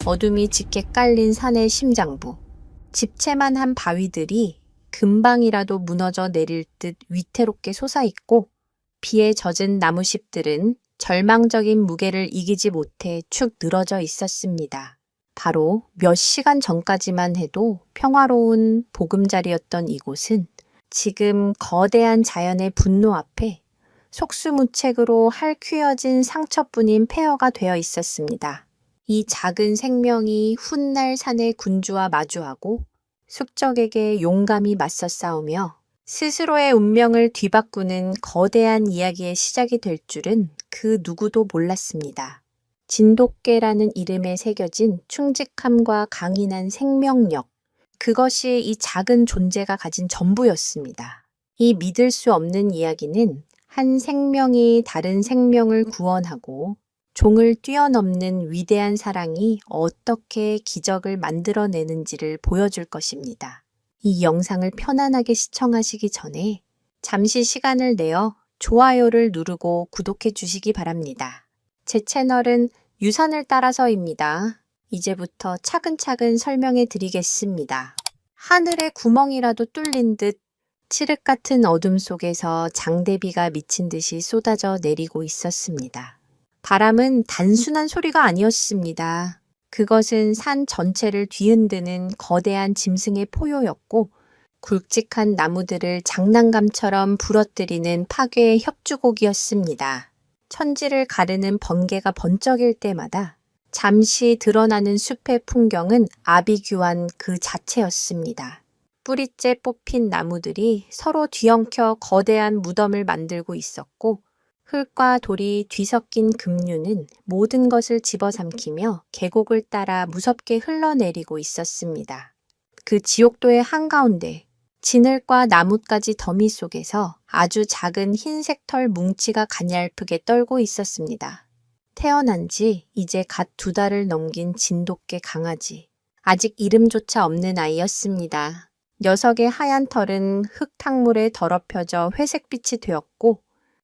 어둠이 짙게 깔린 산의 심장부. 집채만한 바위들이 금방이라도 무너져 내릴 듯 위태롭게 솟아있고 비에 젖은 나무잎들은 절망적인 무게를 이기지 못해 축 늘어져 있었습니다. 바로 몇 시간 전까지만 해도 평화로운 보금자리였던 이곳은 지금 거대한 자연의 분노 앞에 속수무책으로 핥히어진 상처뿐인 폐허가 되어 있었습니다. 이 작은 생명이 훗날 산의 군주와 마주하고 숙적에게 용감히 맞서 싸우며 스스로의 운명을 뒤바꾸는 거대한 이야기의 시작이 될 줄은 그 누구도 몰랐습니다. 진돗개라는 이름에 새겨진 충직함과 강인한 생명력, 그것이 이 작은 존재가 가진 전부였습니다. 이 믿을 수 없는 이야기는 한 생명이 다른 생명을 구원하고 종을 뛰어넘는 위대한 사랑이 어떻게 기적을 만들어내는지를 보여줄 것입니다. 이 영상을 편안하게 시청하시기 전에 잠시 시간을 내어 좋아요를 누르고 구독해 주시기 바랍니다. 제 채널은 유산을 따라서입니다. 이제부터 차근차근 설명해 드리겠습니다. 하늘에 구멍이라도 뚫린 듯 칠흑 같은 어둠 속에서 장대비가 미친 듯이 쏟아져 내리고 있었습니다. 바람은 단순한 소리가 아니었습니다. 그것은 산 전체를 뒤흔드는 거대한 짐승의 포효였고 굵직한 나무들을 장난감처럼 부러뜨리는 파괴의 협주곡이었습니다. 천지를 가르는 번개가 번쩍일 때마다 잠시 드러나는 숲의 풍경은 아비규환 그 자체였습니다. 뿌리째 뽑힌 나무들이 서로 뒤엉켜 거대한 무덤을 만들고 있었고 흙과 돌이 뒤섞인 급류는 모든 것을 집어삼키며 계곡을 따라 무섭게 흘러내리고 있었습니다. 그 지옥도의 한가운데 진흙과 나뭇가지 더미 속에서 아주 작은 흰색 털 뭉치가 가냘프게 떨고 있었습니다. 태어난 지 이제 갓 2달을 넘긴 진돗개 강아지. 아직 이름조차 없는 아이였습니다. 녀석의 하얀 털은 흙탕물에 더럽혀져 회색빛이 되었고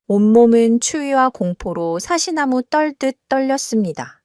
온몸은 추위와 공포로 사시나무 떨듯 떨렸습니다.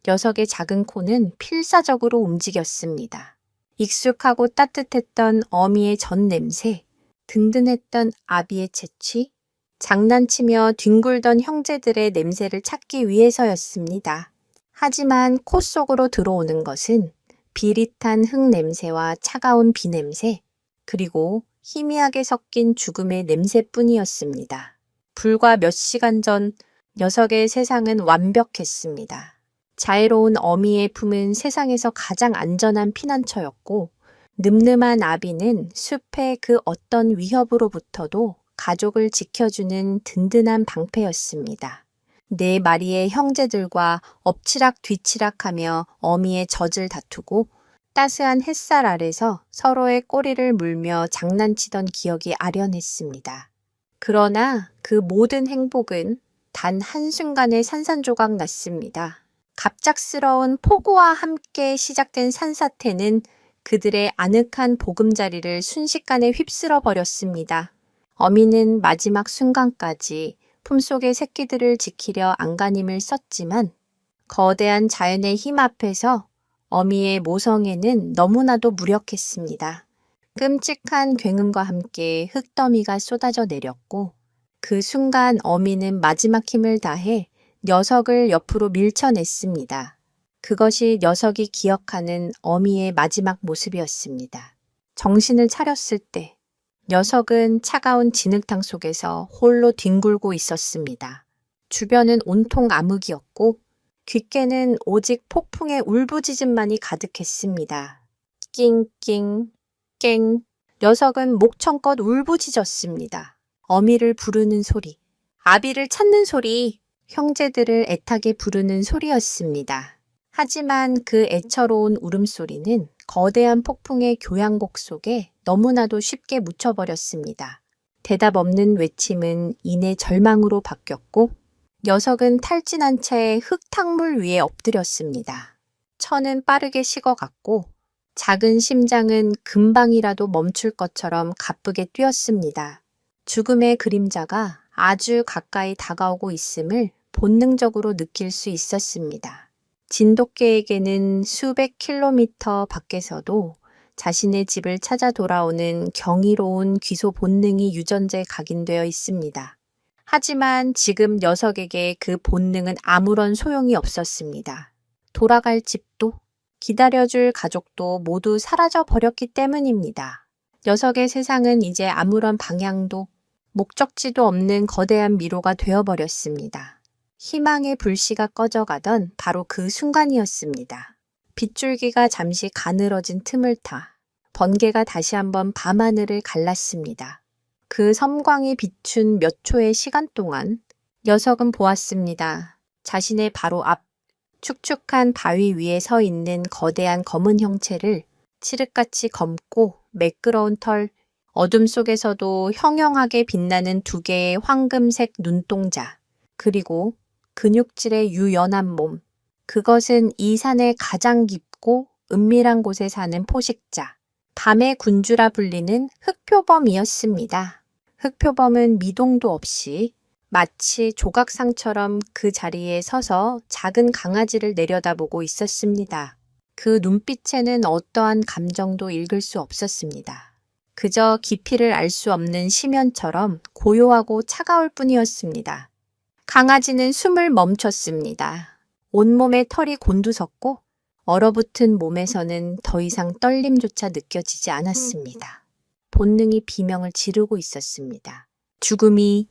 녀석의 작은 코는 필사적으로 움직였습니다. 익숙하고 따뜻했던 어미의 전 냄새, 든든했던 아비의 채취, 장난치며 뒹굴던 형제들의 냄새를 찾기 위해서였습니다. 하지만 코 속으로 들어오는 것은 비릿한 흙 냄새와 차가운 비 냄새, 그리고 희미하게 섞인 죽음의 냄새뿐이었습니다. 불과 몇 시간 전 녀석의 세상은 완벽했습니다. 자애로운 어미의 품은 세상에서 가장 안전한 피난처였고 늠름한 아비는 숲의 그 어떤 위협으로부터도 가족을 지켜주는 든든한 방패였습니다. 4마리의 형제들과 엎치락 뒤치락하며 어미의 젖을 다투고 따스한 햇살 아래서 서로의 꼬리를 물며 장난치던 기억이 아련했습니다. 그러나 그 모든 행복은 단 한순간에 산산조각 났습니다. 갑작스러운 폭우와 함께 시작된 산사태는 그들의 아늑한 보금자리를 순식간에 휩쓸어 버렸습니다. 어미는 마지막 순간까지 품속의 새끼들을 지키려 안간힘을 썼지만 거대한 자연의 힘 앞에서 어미의 모성애는 너무나도 무력했습니다. 끔찍한 굉음과 함께 흙더미가 쏟아져 내렸고 그 순간 어미는 마지막 힘을 다해 녀석을 옆으로 밀쳐냈습니다. 그것이 녀석이 기억하는 어미의 마지막 모습이었습니다. 정신을 차렸을 때 녀석은 차가운 진흙탕 속에서 홀로 뒹굴고 있었습니다. 주변은 온통 암흑이었고 귓가는 오직 폭풍의 울부짖음만이 가득했습니다. 낑낑 깽. 녀석은 목청껏 울부짖었습니다. 어미를 부르는 소리, 아비를 찾는 소리, 형제들을 애타게 부르는 소리였습니다. 하지만 그 애처로운 울음소리는 거대한 폭풍의 교향곡 속에 너무나도 쉽게 묻혀버렸습니다. 대답 없는 외침은 이내 절망으로 바뀌었고 녀석은 탈진한 채 흙탕물 위에 엎드렸습니다. 천은 빠르게 식어갔고 작은 심장은 금방이라도 멈출 것처럼 가쁘게 뛰었습니다. 죽음의 그림자가 아주 가까이 다가오고 있음을 본능적으로 느낄 수 있었습니다. 진돗개에게는 수백 킬로미터 밖에서도 자신의 집을 찾아 돌아오는 경이로운 귀소 본능이 유전자에 각인되어 있습니다. 하지만 지금 녀석에게 그 본능은 아무런 소용이 없었습니다. 돌아갈 집도 기다려줄 가족도 모두 사라져 버렸기 때문입니다. 녀석의 세상은 이제 아무런 방향도 목적지도 없는 거대한 미로가 되어버렸습니다. 희망의 불씨가 꺼져가던 바로 그 순간이었습니다. 빗줄기가 잠시 가늘어진 틈을 타 번개가 다시 한번 밤하늘을 갈랐습니다. 그 섬광이 비춘 몇 초의 시간 동안 녀석은 보았습니다. 자신의 바로 앞 축축한 바위 위에 서 있는 거대한 검은 형체를 칠흑같이 검고 매끄러운 털, 어둠 속에서도 형형하게 빛나는 두 개의 황금색 눈동자, 그리고 근육질의 유연한 몸. 그것은 이 산의 가장 깊고 은밀한 곳에 사는 포식자, 밤의 군주라 불리는 흑표범이었습니다. 흑표범은 미동도 없이 마치 조각상처럼 그 자리에 서서 작은 강아지를 내려다보고 있었습니다. 그 눈빛에는 어떠한 감정도 읽을 수 없었습니다. 그저 깊이를 알 수 없는 심연처럼 고요하고 차가울 뿐이었습니다. 강아지는 숨을 멈췄습니다. 온몸에 털이 곤두섰고 얼어붙은 몸에서는 더 이상 떨림조차 느껴지지 않았습니다. 본능이 비명을 지르고 있었습니다. 죽음이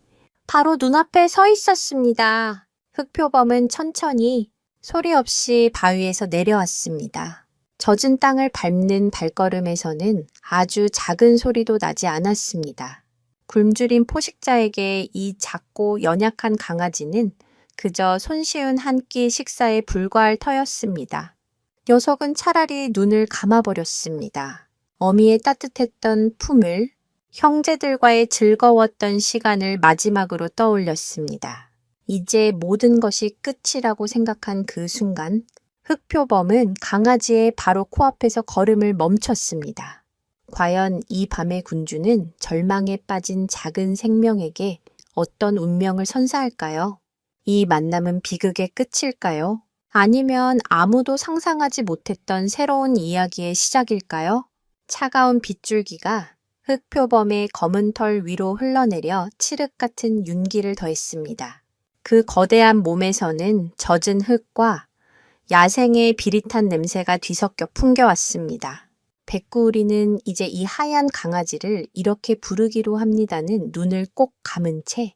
바로 눈앞에 서 있었습니다. 흑표범은 천천히 소리 없이 바위에서 내려왔습니다. 젖은 땅을 밟는 발걸음에서는 아주 작은 소리도 나지 않았습니다. 굶주린 포식자에게 이 작고 연약한 강아지는 그저 손쉬운 한 끼 식사에 불과할 터였습니다. 녀석은 차라리 눈을 감아버렸습니다. 어미의 따뜻했던 품을, 형제들과의 즐거웠던 시간을 마지막으로 떠올렸습니다. 이제 모든 것이 끝이라고 생각한 그 순간 흑표범은 강아지의 바로 코앞에서 걸음을 멈췄습니다. 과연 이 밤의 군주는 절망에 빠진 작은 생명에게 어떤 운명을 선사할까요? 이 만남은 비극의 끝일까요? 아니면 아무도 상상하지 못했던 새로운 이야기의 시작일까요? 차가운 빗줄기가 흑표범의 검은 털 위로 흘러내려 칠흑 같은 윤기를 더했습니다. 그 거대한 몸에서는 젖은 흙과 야생의 비릿한 냄새가 뒤섞여 풍겨왔습니다. 백구우리는 이제 이 하얀 강아지를 이렇게 부르기로 합니다는 눈을 꼭 감은 채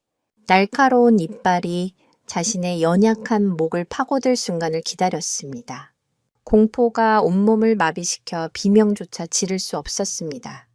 날카로운 이빨이 자신의 연약한 목을 파고들 순간을 기다렸습니다. 공포가 온몸을 마비시켜 비명조차 지를 수 없었습니다.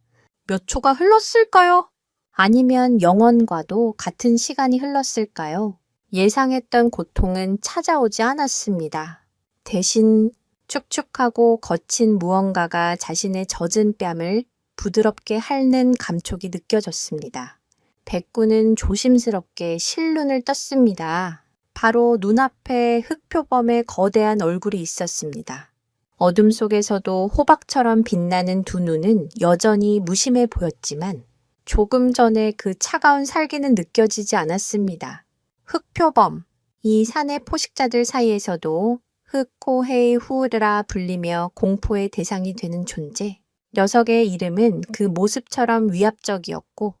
몇 초가 흘렀을까요? 아니면 영원과도 같은 시간이 흘렀을까요? 예상했던 고통은 찾아오지 않았습니다. 대신 축축하고 거친 무언가가 자신의 젖은 뺨을 부드럽게 핥는 감촉이 느껴졌습니다. 백구는 조심스럽게 실눈을 떴습니다. 바로 눈앞에 흑표범의 거대한 얼굴이 있었습니다. 어둠 속에서도 호박처럼 빛나는 두 눈은 여전히 무심해 보였지만 조금 전에 그 차가운 살기는 느껴지지 않았습니다. 흑표범, 이 산의 포식자들 사이에서도 흑코헤이 후르라 불리며 공포의 대상이 되는 존재. 녀석의 이름은 그 모습처럼 위압적이었고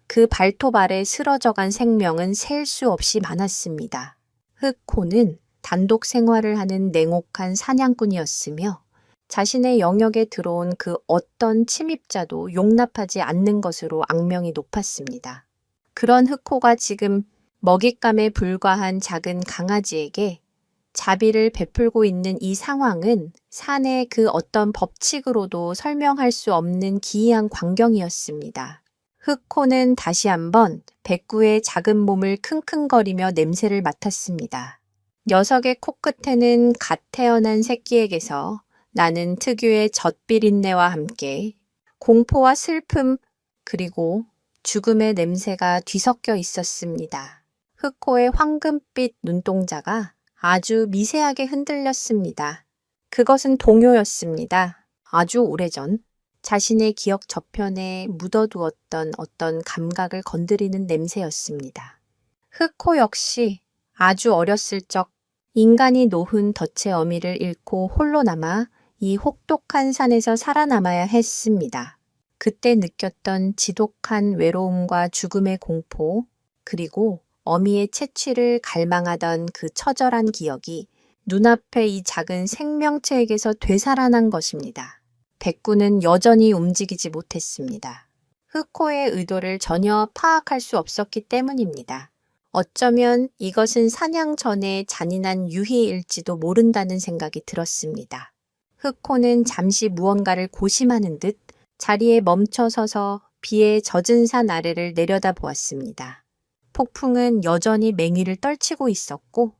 그 발톱 아래 쓰러져간 생명은 셀 수 없이 많았습니다. 흑코는 단독 생활을 하는 냉혹한 사냥꾼이었으며 자신의 영역에 들어온 그 어떤 침입자도 용납하지 않는 것으로 악명이 높았습니다. 그런 흑코가 지금 먹잇감에 불과한 작은 강아지에게 자비를 베풀고 있는 이 상황은 산의 그 어떤 법칙으로도 설명할 수 없는 기이한 광경이었습니다. 흑코는 다시 한번 백구의 작은 몸을 킁킁거리며 냄새를 맡았습니다. 녀석의 코끝에는 갓 태어난 새끼에게서 나는 특유의 젖비린내와 함께 공포와 슬픔 그리고 죽음의 냄새가 뒤섞여 있었습니다. 흑코의 황금빛 눈동자가 아주 미세하게 흔들렸습니다. 그것은 동요였습니다. 아주 오래전 자신의 기억 저편에 묻어두었던 어떤 감각을 건드리는 냄새였습니다. 흑코 역시 아주 어렸을 적 인간이 놓은 덫의 어미를 잃고 홀로 남아 이 혹독한 산에서 살아남아야 했습니다. 그때 느꼈던 지독한 외로움과 죽음의 공포, 그리고 어미의 채취를 갈망하던 그 처절한 기억이 눈앞에 이 작은 생명체에게서 되살아난 것입니다. 백구는 여전히 움직이지 못했습니다. 흑호의 의도를 전혀 파악할 수 없었기 때문입니다. 어쩌면 이것은 사냥 전의 잔인한 유희일지도 모른다는 생각이 들었습니다. 흑호는 잠시 무언가를 고심하는 듯 자리에 멈춰 서서 비에 젖은 산 아래를 내려다보았습니다. 폭풍은 여전히 맹위를 떨치고 있었고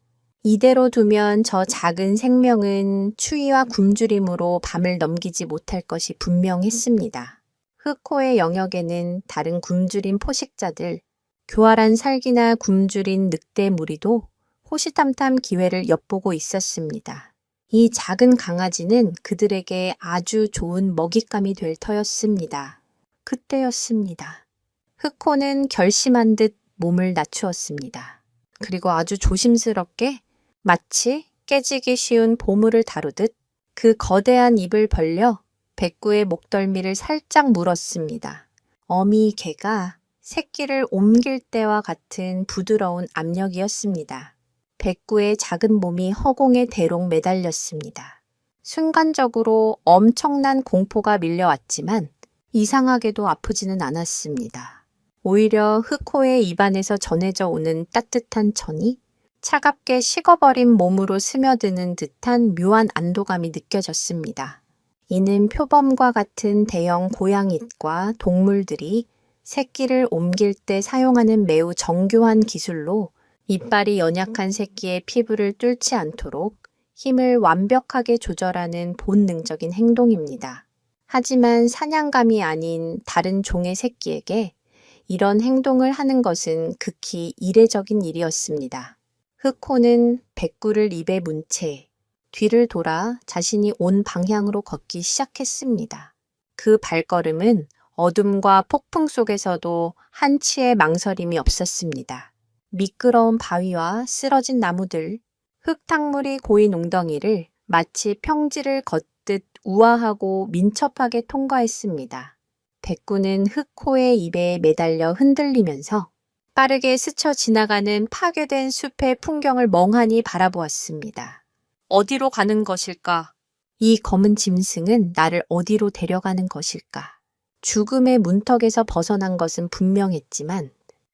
이대로 두면 저 작은 생명은 추위와 굶주림으로 밤을 넘기지 못할 것이 분명했습니다. 흑호의 영역에는 다른 굶주린 포식자들, 교활한 살기나 굶주린 늑대 무리도 호시탐탐 기회를 엿보고 있었습니다. 이 작은 강아지는 그들에게 아주 좋은 먹잇감이 될 터였습니다. 그때였습니다. 흑호는 결심한 듯 몸을 낮추었습니다. 그리고 아주 조심스럽게 마치 깨지기 쉬운 보물을 다루듯 그 거대한 입을 벌려 백구의 목덜미를 살짝 물었습니다. 어미 개가 새끼를 옮길 때와 같은 부드러운 압력이었습니다. 백구의 작은 몸이 허공에 대롱 매달렸습니다. 순간적으로 엄청난 공포가 밀려왔지만 이상하게도 아프지는 않았습니다. 오히려 흑호의 입안에서 전해져 오는 따뜻한 천이 차갑게 식어버린 몸으로 스며드는 듯한 묘한 안도감이 느껴졌습니다. 이는 표범과 같은 대형 고양잇과 동물들이 새끼를 옮길 때 사용하는 매우 정교한 기술로 이빨이 연약한 새끼의 피부를 뚫지 않도록 힘을 완벽하게 조절하는 본능적인 행동입니다. 하지만 사냥감이 아닌 다른 종의 새끼에게 이런 행동을 하는 것은 극히 이례적인 일이었습니다. 흑호는 백구를 입에 문 채 뒤를 돌아 자신이 온 방향으로 걷기 시작했습니다. 그 발걸음은 어둠과 폭풍 속에서도 한치의 망설임이 없었습니다. 미끄러운 바위와 쓰러진 나무들, 흙탕물이 고인 웅덩이를 마치 평지를 걷듯 우아하고 민첩하게 통과했습니다. 백구는 흑호의 입에 매달려 흔들리면서 빠르게 스쳐 지나가는 파괴된 숲의 풍경을 멍하니 바라보았습니다. 어디로 가는 것일까? 이 검은 짐승은 나를 어디로 데려가는 것일까? 죽음의 문턱에서 벗어난 것은 분명했지만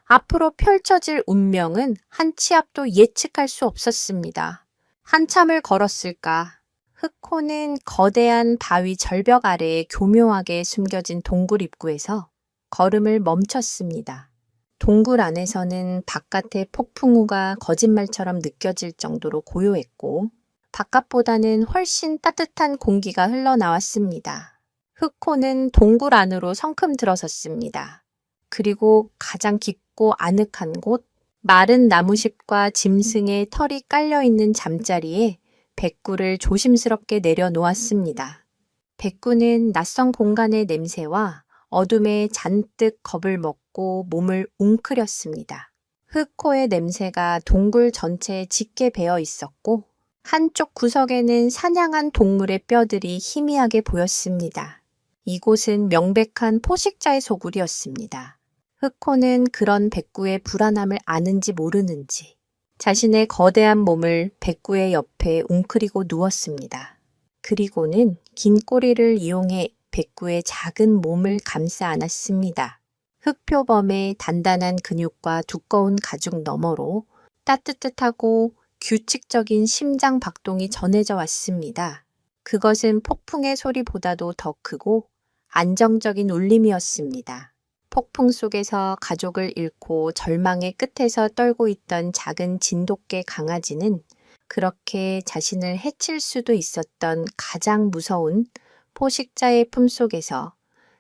앞으로 펼쳐질 운명은 한 치 앞도 예측할 수 없었습니다. 한참을 걸었을까? 흑호는 거대한 바위 절벽 아래에 교묘하게 숨겨진 동굴 입구에서 걸음을 멈췄습니다. 동굴 안에서는 바깥의 폭풍우가 거짓말처럼 느껴질 정도로 고요했고 바깥보다는 훨씬 따뜻한 공기가 흘러나왔습니다. 흑호는 동굴 안으로 성큼 들어섰습니다. 그리고 가장 깊고 아늑한 곳, 마른 나무십과 짐승의 털이 깔려있는 잠자리에 백구를 조심스럽게 내려놓았습니다. 백구는 낯선 공간의 냄새와 어둠에 잔뜩 겁을 먹고 몸을 웅크렸습니다. 흑호의 냄새가 동굴 전체에 짙게 배어 있었고 한쪽 구석에는 사냥한 동물의 뼈들이 희미하게 보였습니다. 이곳은 명백한 포식자의 소굴이었습니다. 흑호는 그런 백구의 불안함을 아는지 모르는지 자신의 거대한 몸을 백구의 옆에 웅크리고 누웠습니다. 그리고는 긴 꼬리를 이용해 백구의 작은 몸을 감싸 안았습니다. 흑표범의 단단한 근육과 두꺼운 가죽 너머로 따뜻하고 규칙적인 심장 박동이 전해져 왔습니다. 그것은 폭풍의 소리보다도 더 크고 안정적인 울림이었습니다. 폭풍 속에서 가족을 잃고 절망의 끝에서 떨고 있던 작은 진돗개 강아지는 그렇게 자신을 해칠 수도 있었던 가장 무서운 포식자의 품속에서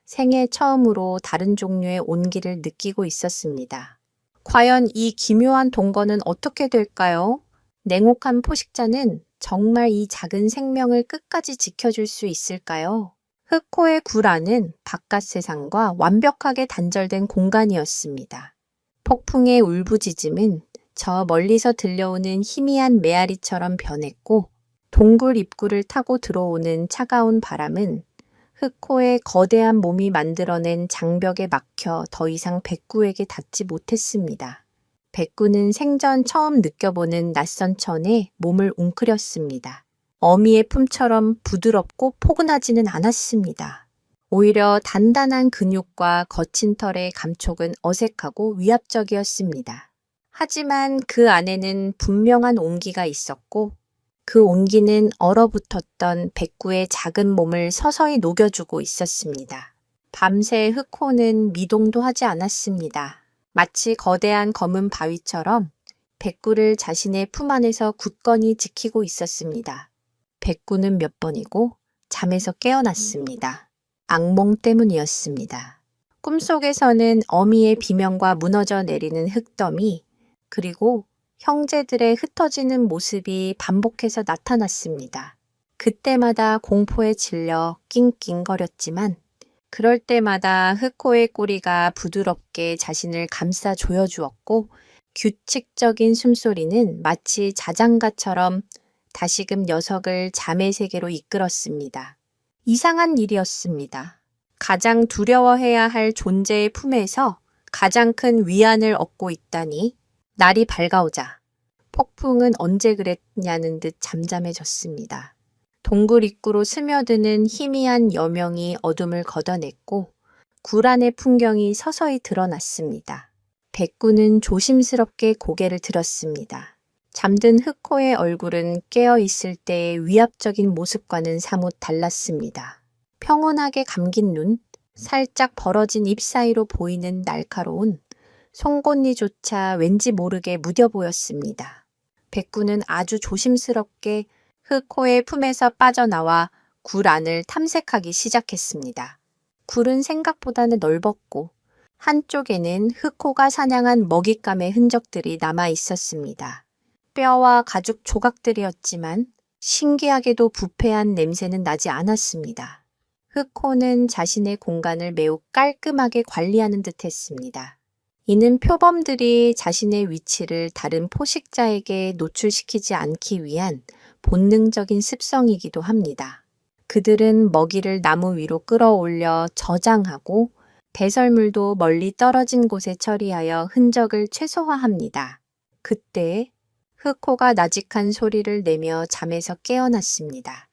생애 처음으로 다른 종류의 온기를 느끼고 있었습니다. 과연 이 기묘한 동거는 어떻게 될까요? 냉혹한 포식자는 정말 이 작은 생명을 끝까지 지켜줄 수 있을까요? 흑호의 굴 안은 바깥 세상과 완벽하게 단절된 공간이었습니다. 폭풍의 울부짖음은 저 멀리서 들려오는 희미한 메아리처럼 변했고 동굴 입구를 타고 들어오는 차가운 바람은 흑호의 거대한 몸이 만들어낸 장벽에 막혀 더 이상 백구에게 닿지 못했습니다. 백구는 생전 처음 느껴보는 낯선 천에 몸을 웅크렸습니다. 어미의 품처럼 부드럽고 포근하지는 않았습니다. 오히려 단단한 근육과 거친 털의 감촉은 어색하고 위압적이었습니다. 하지만 그 안에는 분명한 온기가 있었고 그 온기는 얼어붙었던 백구의 작은 몸을 서서히 녹여주고 있었습니다. 밤새 흑호는 미동도 하지 않았습니다. 마치 거대한 검은 바위처럼 백구를 자신의 품 안에서 굳건히 지키고 있었습니다. 백구는 몇 번이고 잠에서 깨어났습니다. 악몽 때문이었습니다. 꿈속에서는 어미의 비명과 무너져 내리는 흙더미, 그리고 형제들의 흩어지는 모습이 반복해서 나타났습니다. 그때마다 공포에 질려 낑낑거렸지만 그럴 때마다 흑호의 꼬리가 부드럽게 자신을 감싸 조여주었고 규칙적인 숨소리는 마치 자장가처럼 다시금 녀석을 잠의 세계로 이끌었습니다. 이상한 일이었습니다. 가장 두려워해야 할 존재의 품에서 가장 큰 위안을 얻고 있다니 날이 밝아오자 폭풍은 언제 그랬냐는 듯 잠잠해졌습니다. 동굴 입구로 스며드는 희미한 여명이 어둠을 걷어냈고 굴 안의 풍경이 서서히 드러났습니다. 백구는 조심스럽게 고개를 들었습니다. 잠든 흑호의 얼굴은 깨어있을 때의 위압적인 모습과는 사뭇 달랐습니다. 평온하게 감긴 눈, 살짝 벌어진 입 사이로 보이는 날카로운 송곳니조차 왠지 모르게 무뎌 보였습니다. 백구는 아주 조심스럽게 흑호의 품에서 빠져나와 굴 안을 탐색하기 시작했습니다. 굴은 생각보다는 넓었고 한쪽에는 흑호가 사냥한 먹잇감의 흔적들이 남아 있었습니다. 뼈와 가죽 조각들이었지만 신기하게도 부패한 냄새는 나지 않았습니다. 흑호는 자신의 공간을 매우 깔끔하게 관리하는 듯 했습니다. 이는 표범들이 자신의 위치를 다른 포식자에게 노출시키지 않기 위한 본능적인 습성이기도 합니다. 그들은 먹이를 나무 위로 끌어올려 저장하고 배설물도 멀리 떨어진 곳에 처리하여 흔적을 최소화합니다. 그때 흑호가 나직한 소리를 내며 잠에서 깨어났습니다.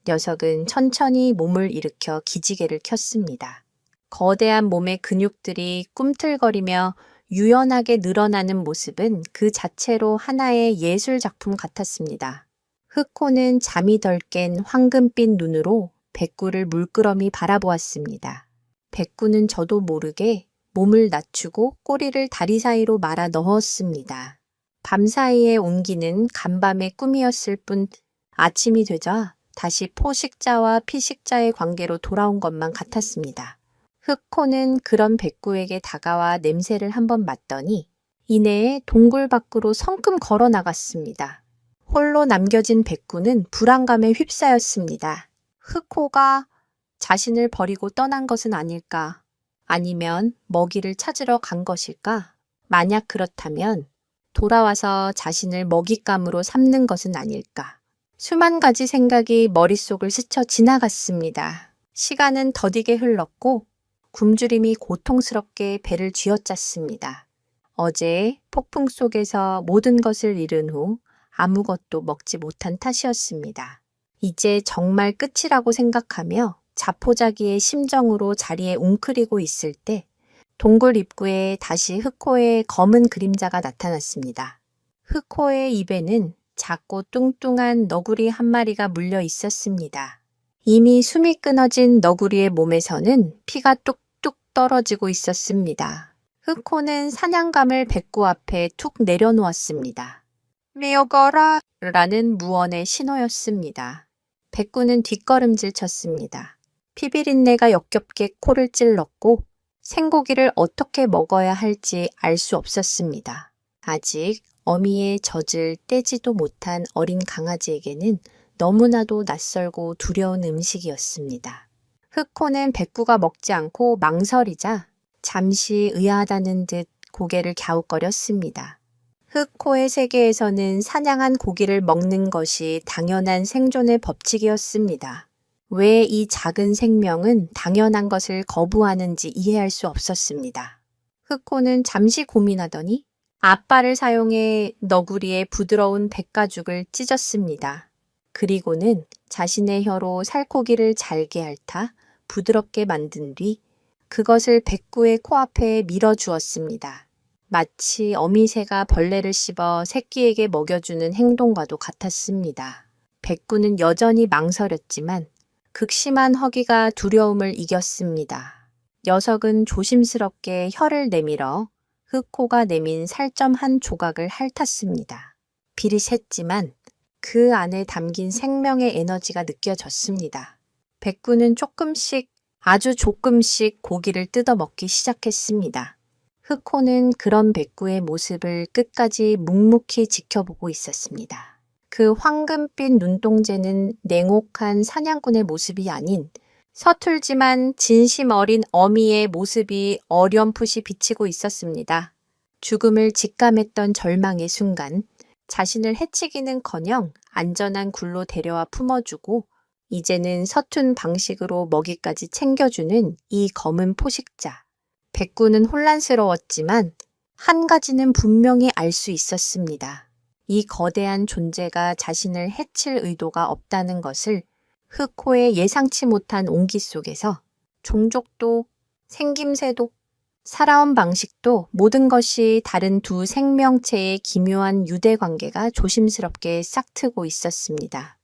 녀석은 천천히 몸을 일으켜 기지개를 켰습니다. 거대한 몸의 근육들이 꿈틀거리며 유연하게 늘어나는 모습은 그 자체로 하나의 예술 작품 같았습니다. 흑호는 잠이 덜 깬 황금빛 눈으로 백구를 물끄러미 바라보았습니다. 백구는 저도 모르게 몸을 낮추고 꼬리를 다리 사이로 말아 넣었습니다. 밤사이의 온기는 간밤의 꿈이었을 뿐 아침이 되자 다시 포식자와 피식자의 관계로 돌아온 것만 같았습니다. 흑호는 그런 백구에게 다가와 냄새를 한번 맡더니 이내에 동굴 밖으로 성큼 걸어 나갔습니다. 홀로 남겨진 백구는 불안감에 휩싸였습니다. 흑호가 자신을 버리고 떠난 것은 아닐까? 아니면 먹이를 찾으러 간 것일까? 만약 그렇다면 돌아와서 자신을 먹잇감으로 삼는 것은 아닐까? 수만 가지 생각이 머릿속을 스쳐 지나갔습니다. 시간은 더디게 흘렀고 굶주림이 고통스럽게 배를 쥐어짰습니다. 어제 폭풍 속에서 모든 것을 잃은 후 아무것도 먹지 못한 탓이었습니다. 이제 정말 끝이라고 생각하며 자포자기의 심정으로 자리에 웅크리고 있을 때 동굴 입구에 다시 흑호의 검은 그림자가 나타났습니다. 흑호의 입에는 작고 뚱뚱한 너구리 한 마리가 물려 있었습니다. 이미 숨이 끊어진 너구리의 몸에서는 피가 뚝뚝 떨어지고 있었습니다. 흑호는 사냥감을 백구 앞에 툭 내려놓았습니다. 미오거라! 라는 무언의 신호였습니다. 백구는 뒷걸음질 쳤습니다. 피비린내가 역겹게 코를 찔렀고 생고기를 어떻게 먹어야 할지 알 수 없었습니다. 아직 어미의 젖을 떼지도 못한 어린 강아지에게는 너무나도 낯설고 두려운 음식이었습니다. 흑호는 백구가 먹지 않고 망설이자 잠시 의아하다는 듯 고개를 갸웃거렸습니다. 흑호의 세계에서는 사냥한 고기를 먹는 것이 당연한 생존의 법칙이었습니다. 왜 이 작은 생명은 당연한 것을 거부하는지 이해할 수 없었습니다. 흑호는 잠시 고민하더니 앞발을 사용해 너구리의 부드러운 백가죽을 찢었습니다. 그리고는 자신의 혀로 살코기를 잘게 핥아 부드럽게 만든 뒤 그것을 백구의 코앞에 밀어주었습니다. 마치 어미새가 벌레를 씹어 새끼에게 먹여주는 행동과도 같았습니다. 백구는 여전히 망설였지만 극심한 허기가 두려움을 이겼습니다. 녀석은 조심스럽게 혀를 내밀어 흑호가 내민 살점 한 조각을 핥았습니다. 비릿했지만 그 안에 담긴 생명의 에너지가 느껴졌습니다. 백구는 아주 조금씩 고기를 뜯어 먹기 시작했습니다. 흑호는 그런 백구의 모습을 끝까지 묵묵히 지켜보고 있었습니다. 그 황금빛 눈동자는 냉혹한 사냥꾼의 모습이 아닌 서툴지만 진심 어린 어미의 모습이 어렴풋이 비치고 있었습니다. 죽음을 직감했던 절망의 순간 자신을 해치기는커녕 안전한 굴로 데려와 품어주고 이제는 서툰 방식으로 먹이까지 챙겨주는 이 검은 포식자. 백구는 혼란스러웠지만 한 가지는 분명히 알 수 있었습니다. 이 거대한 존재가 자신을 해칠 의도가 없다는 것을 흑호의 예상치 못한 온기 속에서 종족도 생김새도 살아온 방식도 모든 것이 다른 두 생명체의 기묘한 유대 관계가 조심스럽게 싹트고 있었습니다.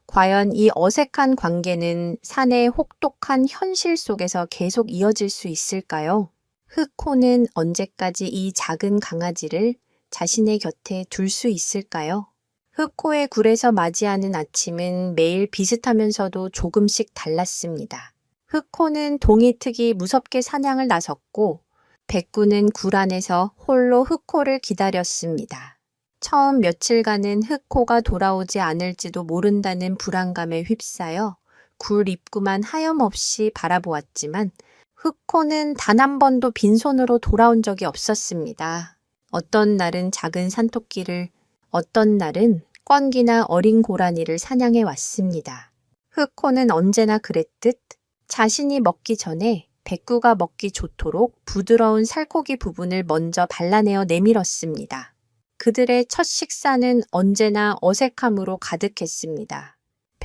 과연 이 어색한 관계는 산의 혹독한 현실 속에서 계속 이어질 수 있을까요? 흑호는 언제까지 이 작은 강아지를 자신의 곁에 둘 수 있을까요? 흑호의 굴에서 맞이하는 아침은 매일 비슷하면서도 조금씩 달랐습니다. 흑호는 동이 트기 무섭게 사냥을 나섰고 백구는 굴 안에서 홀로 흑호를 기다렸습니다. 처음 며칠간은 흑호가 돌아오지 않을지도 모른다는 불안감에 휩싸여 굴 입구만 하염없이 바라보았지만 흑호는 단 한 번도 빈손으로 돌아온 적이 없었습니다. 어떤 날은 작은 산토끼를, 어떤 날은 꿩기나 어린 고라니를 사냥해 왔습니다. 흑호는 언제나 그랬듯 자신이 먹기 전에 백구가 먹기 좋도록 부드러운 살코기 부분을 먼저 발라내어 내밀었습니다. 그들의 첫 식사는 언제나 어색함으로 가득했습니다.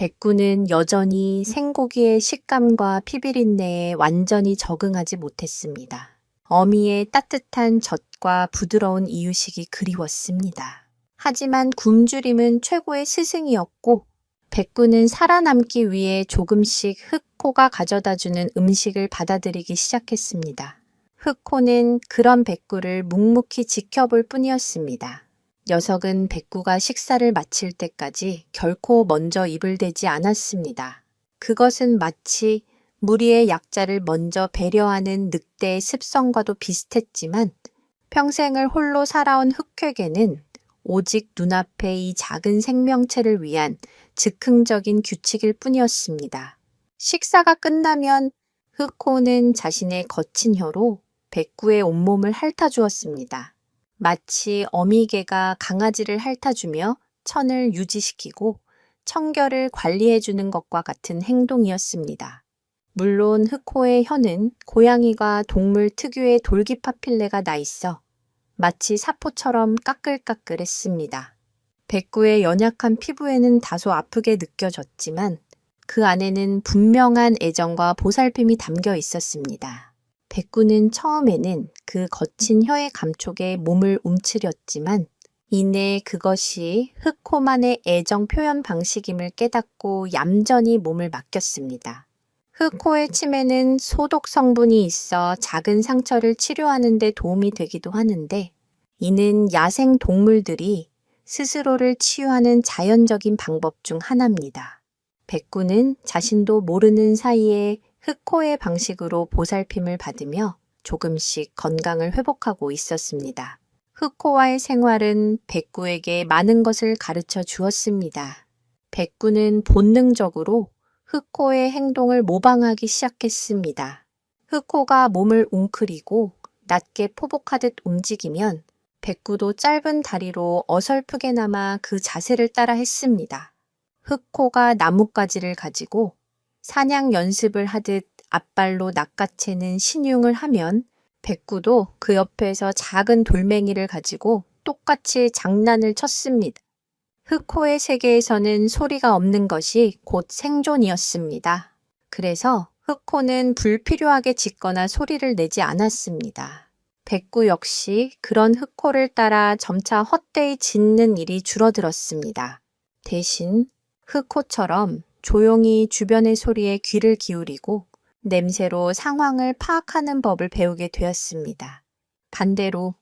백구는 여전히 생고기의 식감과 피비린내에 완전히 적응하지 못했습니다. 어미의 따뜻한 젖과 부드러운 이유식이 그리웠습니다. 하지만 굶주림은 최고의 스승이었고 백구는 살아남기 위해 조금씩 흑호가 가져다주는 음식을 받아들이기 시작했습니다. 흑호는 그런 백구를 묵묵히 지켜볼 뿐이었습니다. 녀석은 백구가 식사를 마칠 때까지 결코 먼저 입을 대지 않았습니다. 그것은 마치 무리의 약자를 먼저 배려하는 늑대의 습성과도 비슷했지만 평생을 홀로 살아온 흑회계는 오직 눈앞의 이 작은 생명체를 위한 즉흥적인 규칙일 뿐이었습니다. 식사가 끝나면 흑호는 자신의 거친 혀로 백구의 온몸을 핥아주었습니다. 마치 어미개가 강아지를 핥아주며 천을 유지시키고 청결을 관리해주는 것과 같은 행동이었습니다. 물론 흑호의 혀는 고양이가 동물 특유의 돌기파필레가 나 있어 마치 사포처럼 까끌까끌했습니다. 백구의 연약한 피부에는 다소 아프게 느껴졌지만 그 안에는 분명한 애정과 보살핌이 담겨 있었습니다. 백구는 처음에는 그 거친 혀의 감촉에 몸을 움츠렸지만 이내 그것이 흑호만의 애정 표현 방식임을 깨닫고 얌전히 몸을 맡겼습니다. 흑호의 침에는 소독 성분이 있어 작은 상처를 치료하는 데 도움이 되기도 하는데 이는 야생 동물들이 스스로를 치유하는 자연적인 방법 중 하나입니다. 백구는 자신도 모르는 사이에 흑호의 방식으로 보살핌을 받으며 조금씩 건강을 회복하고 있었습니다. 흑호와의 생활은 백구에게 많은 것을 가르쳐 주었습니다. 백구는 본능적으로 흑호의 행동을 모방하기 시작했습니다. 흑호가 몸을 웅크리고 낮게 포복하듯 움직이면 백구도 짧은 다리로 어설프게나마 그 자세를 따라 했습니다. 흑호가 나뭇가지를 가지고 사냥 연습을 하듯 앞발로 낚아채는 신용을 하면 백구도 그 옆에서 작은 돌멩이를 가지고 똑같이 장난을 쳤습니다. 흑호의 세계에서는 소리가 없는 것이 곧 생존이었습니다. 그래서 흑호는 불필요하게 짖거나 소리를 내지 않았습니다. 백구 역시 그런 흑호를 따라 점차 헛되이 짖는 일이 줄어들었습니다. 대신 흑호처럼 조용히 주변의 소리에 귀를 기울이고 냄새로 상황을 파악하는 법을 배우게 되었습니다. 반대로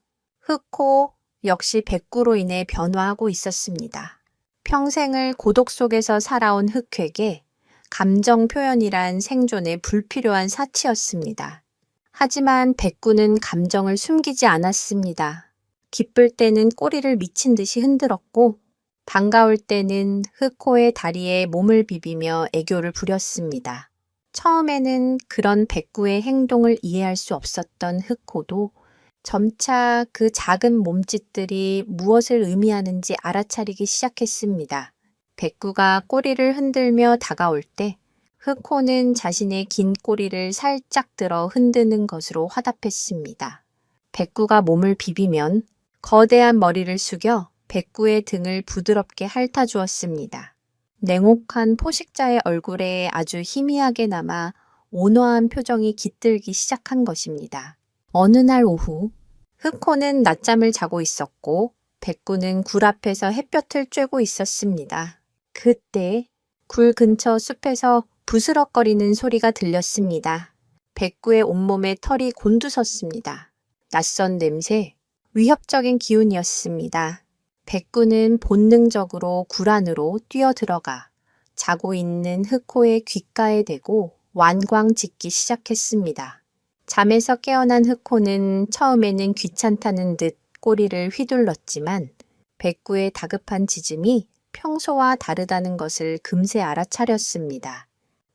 흑호 역시 백구로 인해 변화하고 있었습니다. 평생을 고독 속에서 살아온 흑획에 감정 표현이란 생존에 불필요한 사치였습니다. 하지만 백구는 감정을 숨기지 않았습니다. 기쁠 때는 꼬리를 미친 듯이 흔들었고 반가울 때는 흑호의 다리에 몸을 비비며 애교를 부렸습니다. 처음에는 그런 백구의 행동을 이해할 수 없었던 흑호도 점차 그 작은 몸짓들이 무엇을 의미하는지 알아차리기 시작했습니다. 백구가 꼬리를 흔들며 다가올 때 흑호는 자신의 긴 꼬리를 살짝 들어 흔드는 것으로 화답했습니다. 백구가 몸을 비비면 거대한 머리를 숙여 백구의 등을 부드럽게 핥아주었습니다. 냉혹한 포식자의 얼굴에 아주 희미하게 남아 온화한 표정이 깃들기 시작한 것입니다. 어느 날 오후 흑호는 낮잠을 자고 있었고 백구는 굴 앞에서 햇볕을 쬐고 있었습니다. 그때 굴 근처 숲에서 부스럭거리는 소리가 들렸습니다. 백구의 온몸에 털이 곤두섰습니다. 낯선 냄새, 위협적인 기운이었습니다. 백구는 본능적으로 굴 안으로 뛰어들어가 자고 있는 흑호의 귓가에 대고 완광 짖기 시작했습니다. 잠에서 깨어난 흑호는 처음에는 귀찮다는 듯 꼬리를 휘둘렀지만 백구의 다급한 짖음이 평소와 다르다는 것을 금세 알아차렸습니다.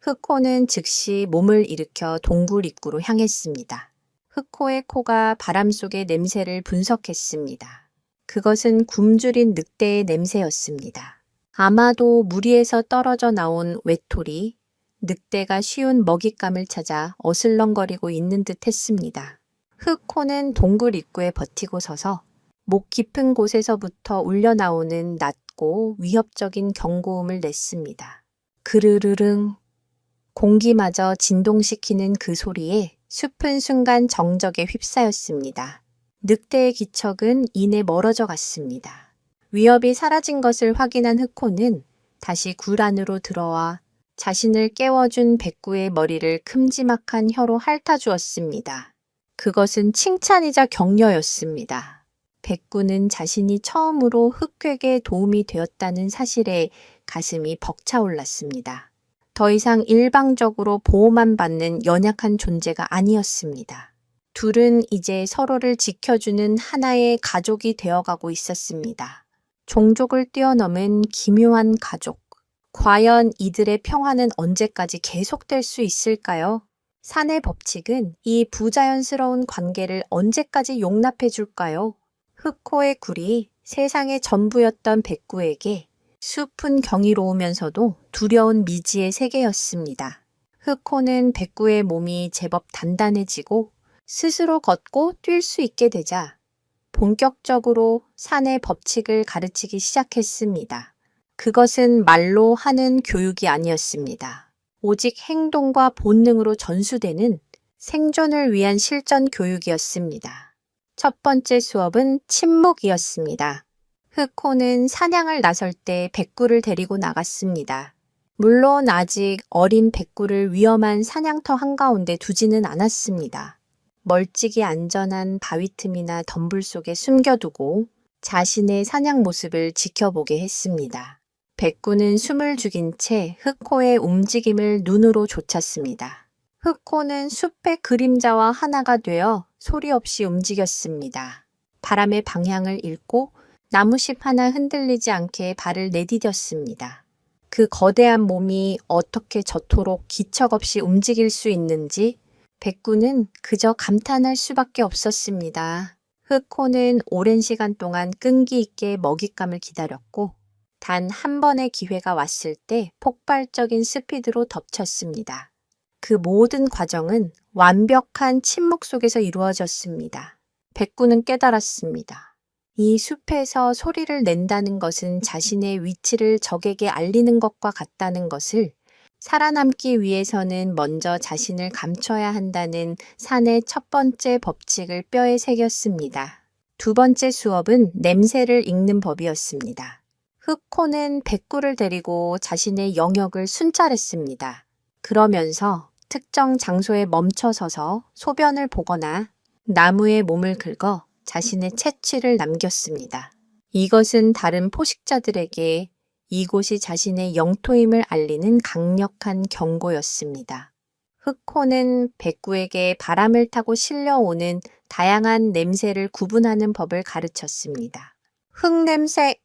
흑호는 즉시 몸을 일으켜 동굴 입구로 향했습니다. 흑호의 코가 바람 속의 냄새를 분석했습니다. 그것은 굶주린 늑대의 냄새였습니다. 아마도 무리에서 떨어져 나온 외톨이, 늑대가 쉬운 먹잇감을 찾아 어슬렁거리고 있는 듯 했습니다. 흑호는 동굴 입구에 버티고 서서 목 깊은 곳에서부터 울려나오는 낮고 위협적인 경고음을 냈습니다. 그르르릉. 공기마저 진동시키는 그 소리에 숲은 순간 정적에 휩싸였습니다. 늑대의 기척은 이내 멀어져 갔습니다. 위협이 사라진 것을 확인한 흑호는 다시 굴 안으로 들어와 자신을 깨워준 백구의 머리를 큼지막한 혀로 핥아주었습니다. 그것은 칭찬이자 격려였습니다. 백구는 자신이 처음으로 흑획에 도움이 되었다는 사실에 가슴이 벅차올랐습니다. 더 이상 일방적으로 보호만 받는 연약한 존재가 아니었습니다. 둘은 이제 서로를 지켜주는 하나의 가족이 되어가고 있었습니다. 종족을 뛰어넘은 기묘한 가족. 과연 이들의 평화는 언제까지 계속될 수 있을까요? 산의 법칙은 이 부자연스러운 관계를 언제까지 용납해 줄까요? 흑호의 굴이 세상의 전부였던 백구에게 숲은 경이로우면서도 두려운 미지의 세계였습니다. 흑호는 백구의 몸이 제법 단단해지고 스스로 걷고 뛸 수 있게 되자 본격적으로 산의 법칙을 가르치기 시작했습니다. 그것은 말로 하는 교육이 아니었습니다. 오직 행동과 본능으로 전수되는 생존을 위한 실전 교육이었습니다. 첫 번째 수업은 침묵이었습니다. 흑호는 사냥을 나설 때 백구를 데리고 나갔습니다. 물론 아직 어린 백구를 위험한 사냥터 한가운데 두지는 않았습니다. 멀찍이 안전한 바위 틈이나 덤불 속에 숨겨두고 자신의 사냥 모습을 지켜보게 했습니다. 백구는 숨을 죽인 채 흑호의 움직임을 눈으로 좇았습니다. 흑호는 숲의 그림자와 하나가 되어 소리 없이 움직였습니다. 바람의 방향을 잃고 나무십 하나 흔들리지 않게 발을 내디뎠습니다. 그 거대한 몸이 어떻게 저토록 기척 없이 움직일 수 있는지 백구는 그저 감탄할 수밖에 없었습니다. 흑호는 오랜 시간 동안 끈기 있게 먹잇감을 기다렸고 단 한 번의 기회가 왔을 때 폭발적인 스피드로 덮쳤습니다. 그 모든 과정은 완벽한 침묵 속에서 이루어졌습니다. 백구는 깨달았습니다. 이 숲에서 소리를 낸다는 것은 자신의 위치를 적에게 알리는 것과 같다는 것을, 살아남기 위해서는 먼저 자신을 감춰야 한다는 산의 첫 번째 법칙을 뼈에 새겼습니다. 두 번째 수업은 냄새를 읽는 법이었습니다. 흑호는 백구를 데리고 자신의 영역을 순찰했습니다. 그러면서 특정 장소에 멈춰서서 소변을 보거나 나무에 몸을 긁어 자신의 채취를 남겼습니다. 이것은 다른 포식자들에게 이곳이 자신의 영토임을 알리는 강력한 경고였습니다. 흑호는 백구에게 바람을 타고 실려오는 다양한 냄새를 구분하는 법을 가르쳤습니다. 흙냄새,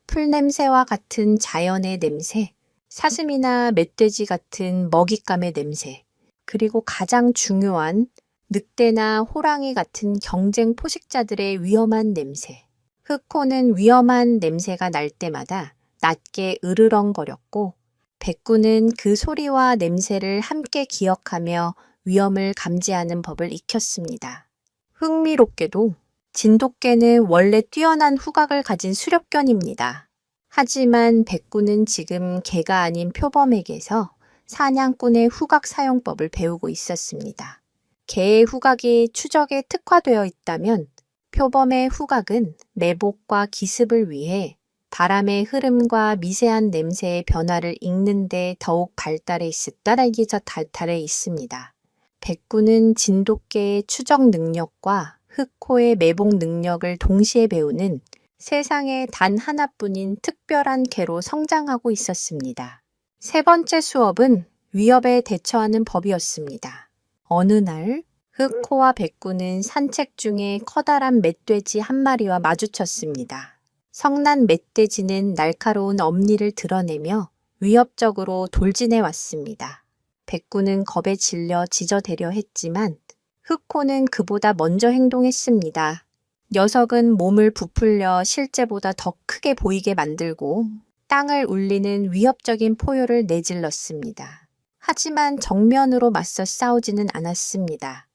풀냄새와 같은 자연의 냄새, 사슴이나 멧돼지 같은 먹잇감의 냄새, 그리고 가장 중요한 늑대나 호랑이 같은 경쟁 포식자들의 위험한 냄새. 흑호는 위험한 냄새가 날 때마다 낮게 으르렁거렸고 백구는 그 소리와 냄새를 함께 기억하며 위험을 감지하는 법을 익혔습니다. 흥미롭게도 진돗개는 원래 뛰어난 후각을 가진 수렵견입니다. 하지만 백구는 지금 개가 아닌 표범에게서 사냥꾼의 후각 사용법을 배우고 있었습니다. 개의 후각이 추적에 특화되어 있다면 표범의 후각은 매복과 기습을 위해 바람의 흐름과 미세한 냄새의 변화를 읽는 데 더욱 발달해 있습니다. 백구는 진돗개의 추적 능력과 흑호의 매복 능력을 동시에 배우는 세상에 단 하나뿐인 특별한 개로 성장하고 있었습니다. 세 번째 수업은 위협에 대처하는 법이었습니다. 어느 날 흑호와 백구는 산책 중에 커다란 멧돼지 한 마리와 마주쳤습니다. 성난 멧돼지는 날카로운 엄니를 드러내며 위협적으로 돌진해 왔습니다. 백구는 겁에 질려 지저대려 했지만 흑호는 그보다 먼저 행동했습니다. 녀석은 몸을 부풀려 실제보다 더 크게 보이게 만들고 땅을 울리는 위협적인 포효를 내질렀습니다. 하지만 정면으로 맞서 싸우지는 않았습니다.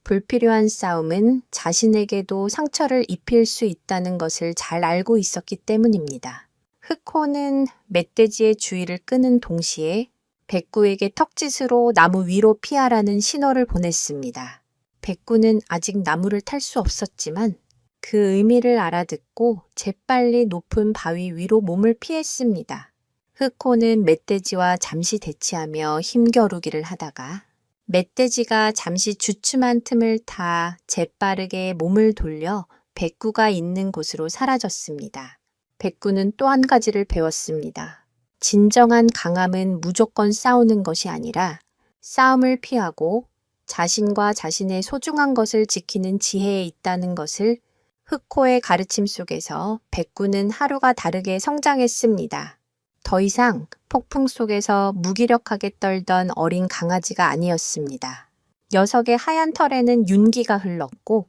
불필요한 싸움은 자신에게도 상처를 입힐 수 있다는 것을 잘 알고 있었기 때문입니다. 흑호는 멧돼지의 주의를 끄는 동시에 백구에게 턱짓으로 나무 위로 피하라는 신호를 보냈습니다. 백구는 아직 나무를 탈 수 없었지만 그 의미를 알아듣고 재빨리 높은 바위 위로 몸을 피했습니다. 흑호는 멧돼지와 잠시 대치하며 힘겨루기를 하다가 멧돼지가 잠시 주춤한 틈을 타 재빠르게 몸을 돌려 백구가 있는 곳으로 사라졌습니다. 백구는 또 한 가지를 배웠습니다. 진정한 강함은 무조건 싸우는 것이 아니라 싸움을 피하고 자신과 자신의 소중한 것을 지키는 지혜에 있다는 것을 흑호의 가르침 속에서 백구는 하루가 다르게 성장했습니다. 더 이상 폭풍 속에서 무기력하게 떨던 어린 강아지가 아니었습니다. 녀석의 하얀 털에는 윤기가 흘렀고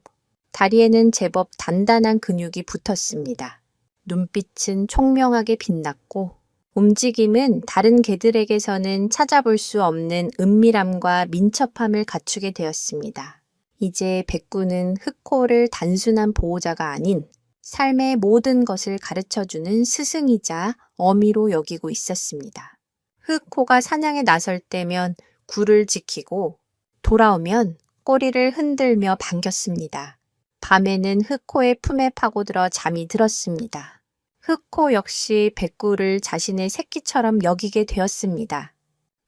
다리에는 제법 단단한 근육이 붙었습니다. 눈빛은 총명하게 빛났고 움직임은 다른 개들에게서는 찾아볼 수 없는 은밀함과 민첩함을 갖추게 되었습니다. 이제 백구는 흑호를 단순한 보호자가 아닌 삶의 모든 것을 가르쳐주는 스승이자 어미로 여기고 있었습니다. 흑호가 사냥에 나설 때면 굴을 지키고 돌아오면 꼬리를 흔들며 반겼습니다. 밤에는 흑호의 품에 파고들어 잠이 들었습니다. 흑호 역시 백구를 자신의 새끼처럼 여기게 되었습니다.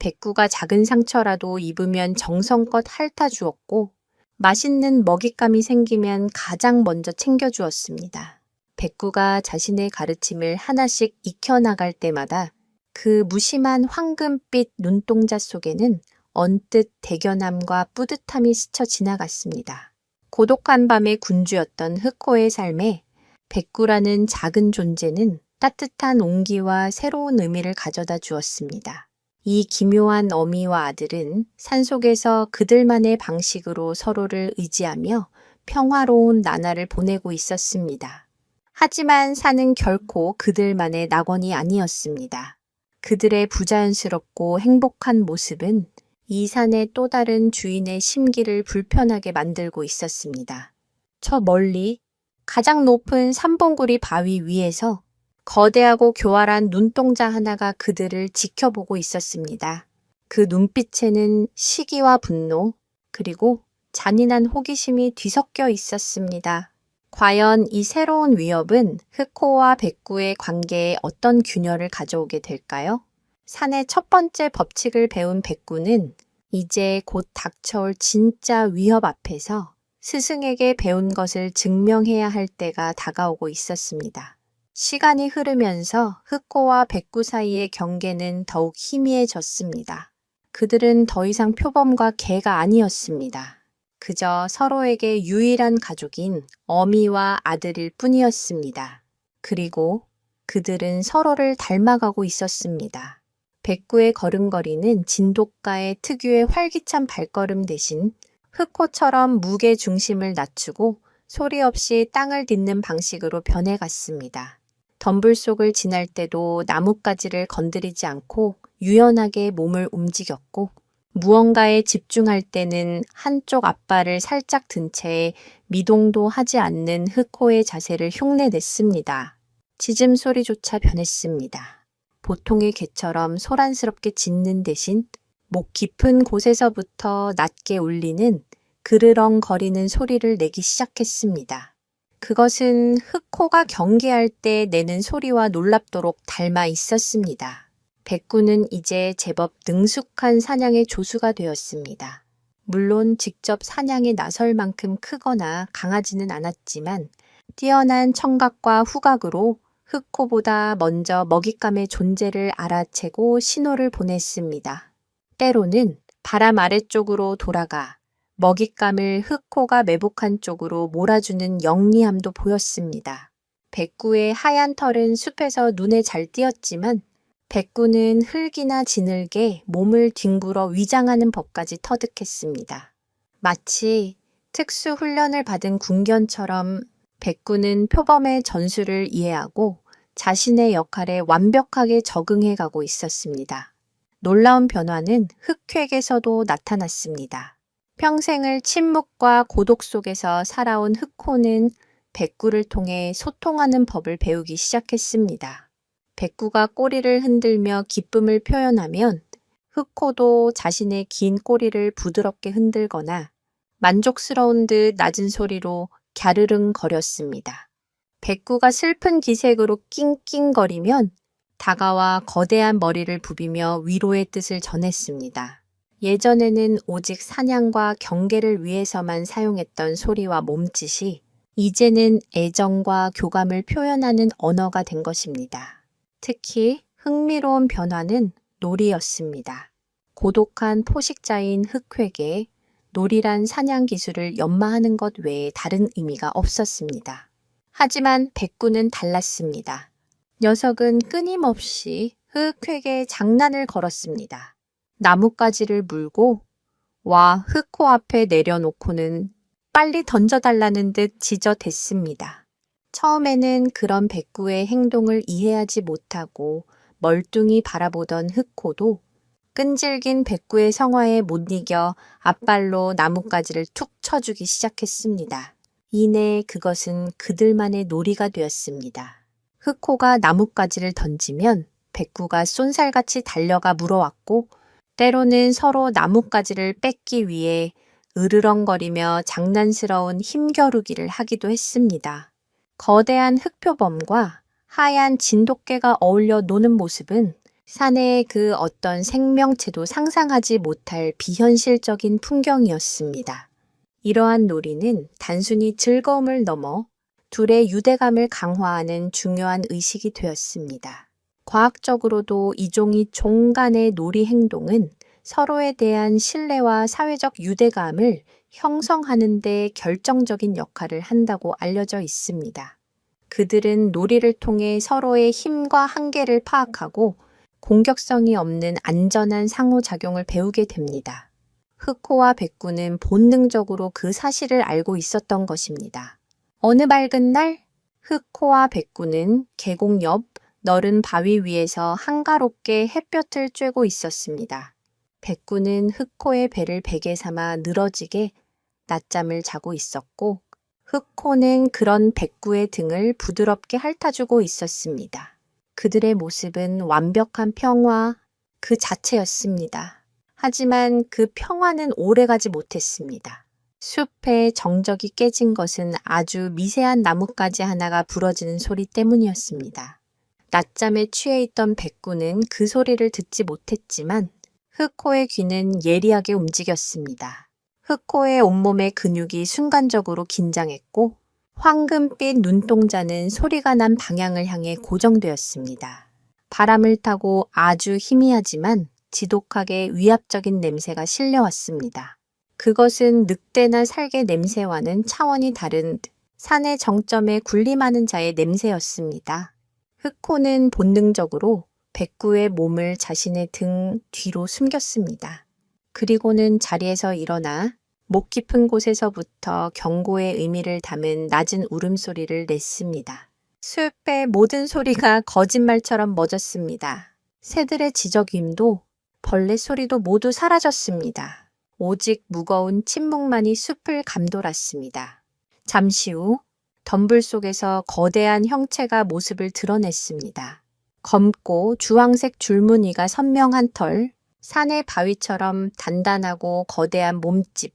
백구가 작은 상처라도 입으면 정성껏 핥아주었고 맛있는 먹잇감이 생기면 가장 먼저 챙겨주었습니다. 백구가 자신의 가르침을 하나씩 익혀나갈 때마다 그 무심한 황금빛 눈동자 속에는 언뜻 대견함과 뿌듯함이 스쳐 지나갔습니다. 고독한 밤의 군주였던 흑호의 삶에 백구라는 작은 존재는 따뜻한 온기와 새로운 의미를 가져다 주었습니다. 이 기묘한 어미와 아들은 산속에서 그들만의 방식으로 서로를 의지하며 평화로운 나날을 보내고 있었습니다. 하지만 산은 결코 그들만의 낙원이 아니었습니다. 그들의 부자연스럽고 행복한 모습은 이 산의 또 다른 주인의 심기를 불편하게 만들고 있었습니다. 저 멀리 가장 높은 삼봉구리 바위 위에서 거대하고 교활한 눈동자 하나가 그들을 지켜보고 있었습니다. 그 눈빛에는 시기와 분노, 그리고 잔인한 호기심이 뒤섞여 있었습니다. 과연 이 새로운 위협은 흑호와 백구의 관계에 어떤 균열을 가져오게 될까요? 산의 첫 번째 법칙을 배운 백구는 이제 곧 닥쳐올 진짜 위협 앞에서 스승에게 배운 것을 증명해야 할 때가 다가오고 있었습니다. 시간이 흐르면서 흑호와 백구 사이의 경계는 더욱 희미해졌습니다. 그들은 더 이상 표범과 개가 아니었습니다. 그저 서로에게 유일한 가족인 어미와 아들일 뿐이었습니다. 그리고 그들은 서로를 닮아가고 있었습니다. 백구의 걸음걸이는 진돗가의 특유의 활기찬 발걸음 대신 흑호처럼 무게 중심을 낮추고 소리 없이 땅을 딛는 방식으로 변해갔습니다. 덤불 속을 지날 때도 나뭇가지를 건드리지 않고 유연하게 몸을 움직였고 무언가에 집중할 때는 한쪽 앞발을 살짝 든 채 미동도 하지 않는 흑호의 자세를 흉내냈습니다. 짖음 소리조차 변했습니다. 보통의 개처럼 소란스럽게 짖는 대신 목 깊은 곳에서부터 낮게 울리는 그르렁거리는 소리를 내기 시작했습니다. 그것은 흑호가 경계할 때 내는 소리와 놀랍도록 닮아 있었습니다. 백구는 이제 제법 능숙한 사냥의 조수가 되었습니다. 물론 직접 사냥에 나설 만큼 크거나 강하지는 않았지만 뛰어난 청각과 후각으로 흑호보다 먼저 먹잇감의 존재를 알아채고 신호를 보냈습니다. 때로는 바람 아래쪽으로 돌아가 먹잇감을 흑호가 매복한 쪽으로 몰아주는 영리함도 보였습니다. 백구의 하얀 털은 숲에서 눈에 잘 띄었지만 백구는 흙이나 지늘게 몸을 뒹굴어 위장하는 법까지 터득했습니다. 마치 특수 훈련을 받은 군견처럼 백구는 표범의 전술을 이해하고 자신의 역할에 완벽하게 적응해 가고 있었습니다. 놀라운 변화는 흑획에서도 나타났습니다. 평생을 침묵과 고독 속에서 살아온 흑호는 백구를 통해 소통하는 법을 배우기 시작했습니다. 백구가 꼬리를 흔들며 기쁨을 표현하면 흑호도 자신의 긴 꼬리를 부드럽게 흔들거나 만족스러운 듯 낮은 소리로 갸르릉 거렸습니다. 백구가 슬픈 기색으로 낑낑거리면 다가와 거대한 머리를 부비며 위로의 뜻을 전했습니다. 예전에는 오직 사냥과 경계를 위해서만 사용했던 소리와 몸짓이 이제는 애정과 교감을 표현하는 언어가 된 것입니다. 특히 흥미로운 변화는 놀이였습니다. 고독한 포식자인 흑획에 놀이란 사냥 기술을 연마하는 것 외에 다른 의미가 없었습니다. 하지만 백구는 달랐습니다. 녀석은 끊임없이 흑획에 장난을 걸었습니다. 나뭇가지를 물고 와 흑호 앞에 내려놓고는 빨리 던져달라는 듯 지저댔습니다. 처음에는 그런 백구의 행동을 이해하지 못하고 멀뚱히 바라보던 흑호도 끈질긴 백구의 성화에 못 이겨 앞발로 나뭇가지를 툭 쳐주기 시작했습니다. 이내 그것은 그들만의 놀이가 되었습니다. 흑호가 나뭇가지를 던지면 백구가 쏜살같이 달려가 물어왔고 때로는 서로 나뭇가지를 뺏기 위해 으르렁거리며 장난스러운 힘겨루기를 하기도 했습니다. 거대한 흑표범과 하얀 진돗개가 어울려 노는 모습은 산의 그 어떤 생명체도 상상하지 못할 비현실적인 풍경이었습니다. 이러한 놀이는 단순히 즐거움을 넘어 둘의 유대감을 강화하는 중요한 의식이 되었습니다. 과학적으로도 이 종이 종 간의 놀이 행동은 서로에 대한 신뢰와 사회적 유대감을 형성하는 데 결정적인 역할을 한다고 알려져 있습니다. 그들은 놀이를 통해 서로의 힘과 한계를 파악하고 공격성이 없는 안전한 상호작용을 배우게 됩니다. 흑호와 백구는 본능적으로 그 사실을 알고 있었던 것입니다. 어느 밝은 날, 흑호와 백구는 계곡 옆 너른 바위 위에서 한가롭게 햇볕을 쬐고 있었습니다. 백구는 흑호의 배를 베개 삼아 늘어지게 낮잠을 자고 있었고, 흑호는 그런 백구의 등을 부드럽게 핥아주고 있었습니다. 그들의 모습은 완벽한 평화 그 자체였습니다. 하지만 그 평화는 오래가지 못했습니다. 숲의 정적이 깨진 것은 아주 미세한 나뭇가지 하나가 부러지는 소리 때문이었습니다. 낮잠에 취해 있던 백구는 그 소리를 듣지 못했지만 흑호의 귀는 예리하게 움직였습니다. 흑호의 온몸의 근육이 순간적으로 긴장했고 황금빛 눈동자는 소리가 난 방향을 향해 고정되었습니다. 바람을 타고 아주 희미하지만 지독하게 위압적인 냄새가 실려왔습니다. 그것은 늑대나 살개 냄새와는 차원이 다른 산의 정점에 군림하는 자의 냄새였습니다. 흑호는 본능적으로 백구의 몸을 자신의 등 뒤로 숨겼습니다. 그리고는 자리에서 일어나 목 깊은 곳에서부터 경고의 의미를 담은 낮은 울음소리를 냈습니다. 숲의 모든 소리가 거짓말처럼 멎었습니다. 새들의 지저귀임도 벌레 소리도 모두 사라졌습니다. 오직 무거운 침묵만이 숲을 감돌았습니다. 잠시 후 덤불 속에서 거대한 형체가 모습을 드러냈습니다. 검고 주황색 줄무늬가 선명한 털, 산의 바위처럼 단단하고 거대한 몸집,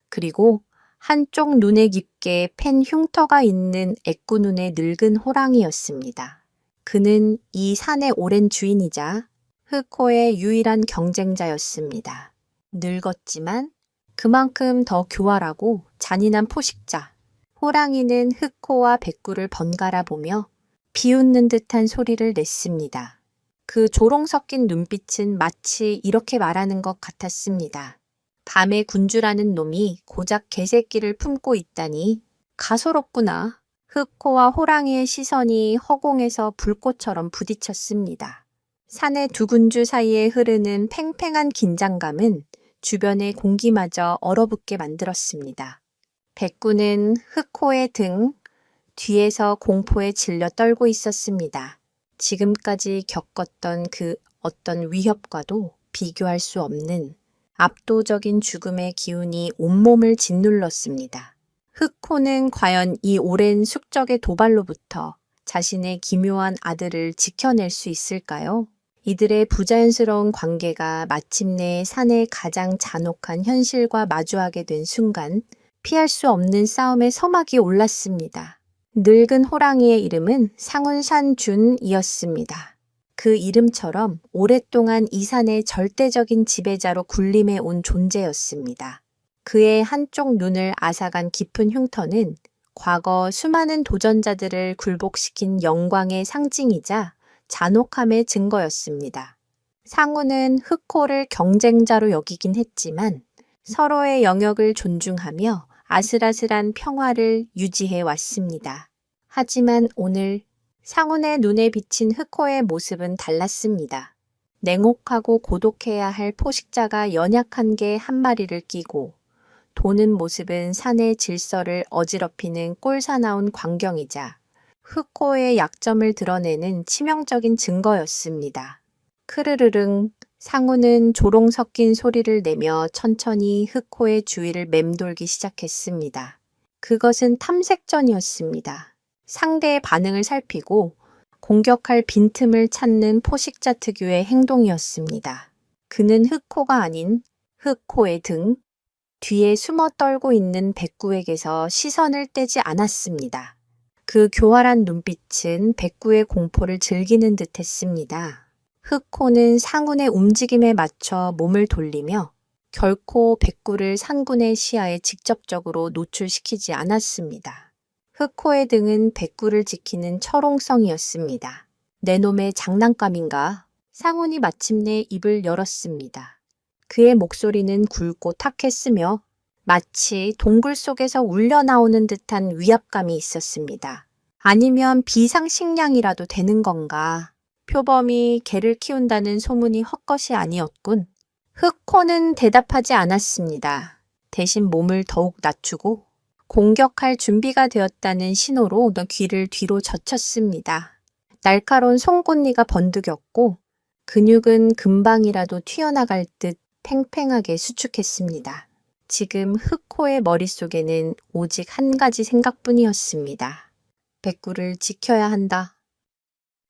그리고 한쪽 눈에 깊게 팬 흉터가 있는 애꾸눈의 늙은 호랑이였습니다. 그는 이 산의 오랜 주인이자 흑호의 유일한 경쟁자였습니다. 늙었지만 그만큼 더 교활하고 잔인한 포식자. 호랑이는 흑호와 백구를 번갈아 보며 비웃는 듯한 소리를 냈습니다. 그 조롱 섞인 눈빛은 마치 이렇게 말하는 것 같았습니다. 밤의 군주라는 놈이 고작 개새끼를 품고 있다니 가소롭구나. 흑호와 호랑이의 시선이 허공에서 불꽃처럼 부딪혔습니다. 산의 두 군주 사이에 흐르는 팽팽한 긴장감은 주변의 공기마저 얼어붙게 만들었습니다. 백구는 흑호의 등 뒤에서 공포에 질려 떨고 있었습니다. 지금까지 겪었던 그 어떤 위협과도 비교할 수 없는 압도적인 죽음의 기운이 온몸을 짓눌렀습니다. 흑호는 과연 이 오랜 숙적의 도발로부터 자신의 기묘한 아들을 지켜낼 수 있을까요? 이들의 부자연스러운 관계가 마침내 산의 가장 잔혹한 현실과 마주하게 된 순간 피할 수 없는 싸움의 서막이 올랐습니다. 늙은 호랑이의 이름은 상운산준이었습니다. 그 이름처럼 오랫동안 이 산의 절대적인 지배자로 군림해 온 존재였습니다. 그의 한쪽 눈을 앗아간 깊은 흉터는 과거 수많은 도전자들을 굴복시킨 영광의 상징이자 잔혹함의 증거였습니다. 상우는 흑호를 경쟁자로 여기긴 했지만 서로의 영역을 존중하며 아슬아슬한 평화를 유지해 왔습니다. 하지만 오늘 상운의 눈에 비친 흑호의 모습은 달랐습니다. 냉혹하고 고독해야 할 포식자가 연약한 개 한 마리를 끼고 도는 모습은 산의 질서를 어지럽히는 꼴사나운 광경이자 흑호의 약점을 드러내는 치명적인 증거였습니다. 크르르릉 상우는 조롱 섞인 소리를 내며 천천히 흑호의 주위를 맴돌기 시작했습니다. 그것은 탐색전이었습니다. 상대의 반응을 살피고 공격할 빈틈을 찾는 포식자 특유의 행동이었습니다. 그는 흑호가 아닌 흑호의 등 뒤에 숨어 떨고 있는 백구에게서 시선을 떼지 않았습니다. 그 교활한 눈빛은 백구의 공포를 즐기는 듯 했습니다. 흑호는 상운의 움직임에 맞춰 몸을 돌리며 결코 백구를 상군의 시야에 직접적으로 노출시키지 않았습니다. 흑호의 등은 백구를 지키는 철옹성이었습니다. 내 놈의 장난감인가? 상운이 마침내 입을 열었습니다. 그의 목소리는 굵고 탁했으며 마치 동굴 속에서 울려나오는 듯한 위압감이 있었습니다. 아니면 비상식량이라도 되는 건가? 표범이 개를 키운다는 소문이 헛것이 아니었군. 흑호는 대답하지 않았습니다. 대신 몸을 더욱 낮추고 공격할 준비가 되었다는 신호로 귀를 뒤로 젖혔습니다. 날카로운 송곳니가 번득였고 근육은 금방이라도 튀어나갈 듯 팽팽하게 수축했습니다. 지금 흑호의 머릿속에는 오직 한 가지 생각뿐이었습니다. 백구를 지켜야 한다.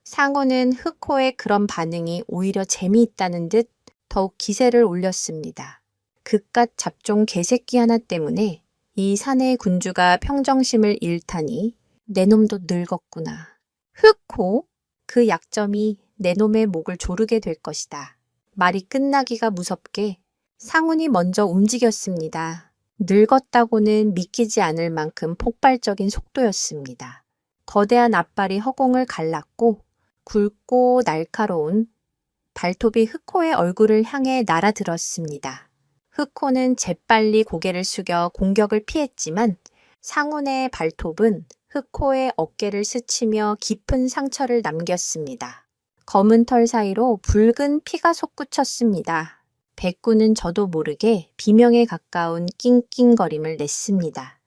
상우는 흑호의 그런 반응이 오히려 재미있다는 듯 더욱 기세를 올렸습니다. 그깟 잡종 개새끼 하나 때문에 이 사내의 군주가 평정심을 잃다니 내 놈도 늙었구나. 흑호, 그 약점이 내 놈의 목을 조르게 될 것이다. 말이 끝나기가 무섭게 상훈이 먼저 움직였습니다. 늙었다고는 믿기지 않을 만큼 폭발적인 속도였습니다. 거대한 앞발이 허공을 갈랐고 굵고 날카로운 발톱이 흑호의 얼굴을 향해 날아들었습니다. 흑호는 재빨리 고개를 숙여 공격을 피했지만 상훈의 발톱은 흑호의 어깨를 스치며 깊은 상처를 남겼습니다. 검은 털 사이로 붉은 피가 솟구쳤습니다. 백구는 저도 모르게 비명에 가까운 낑낑거림을 냈습니다.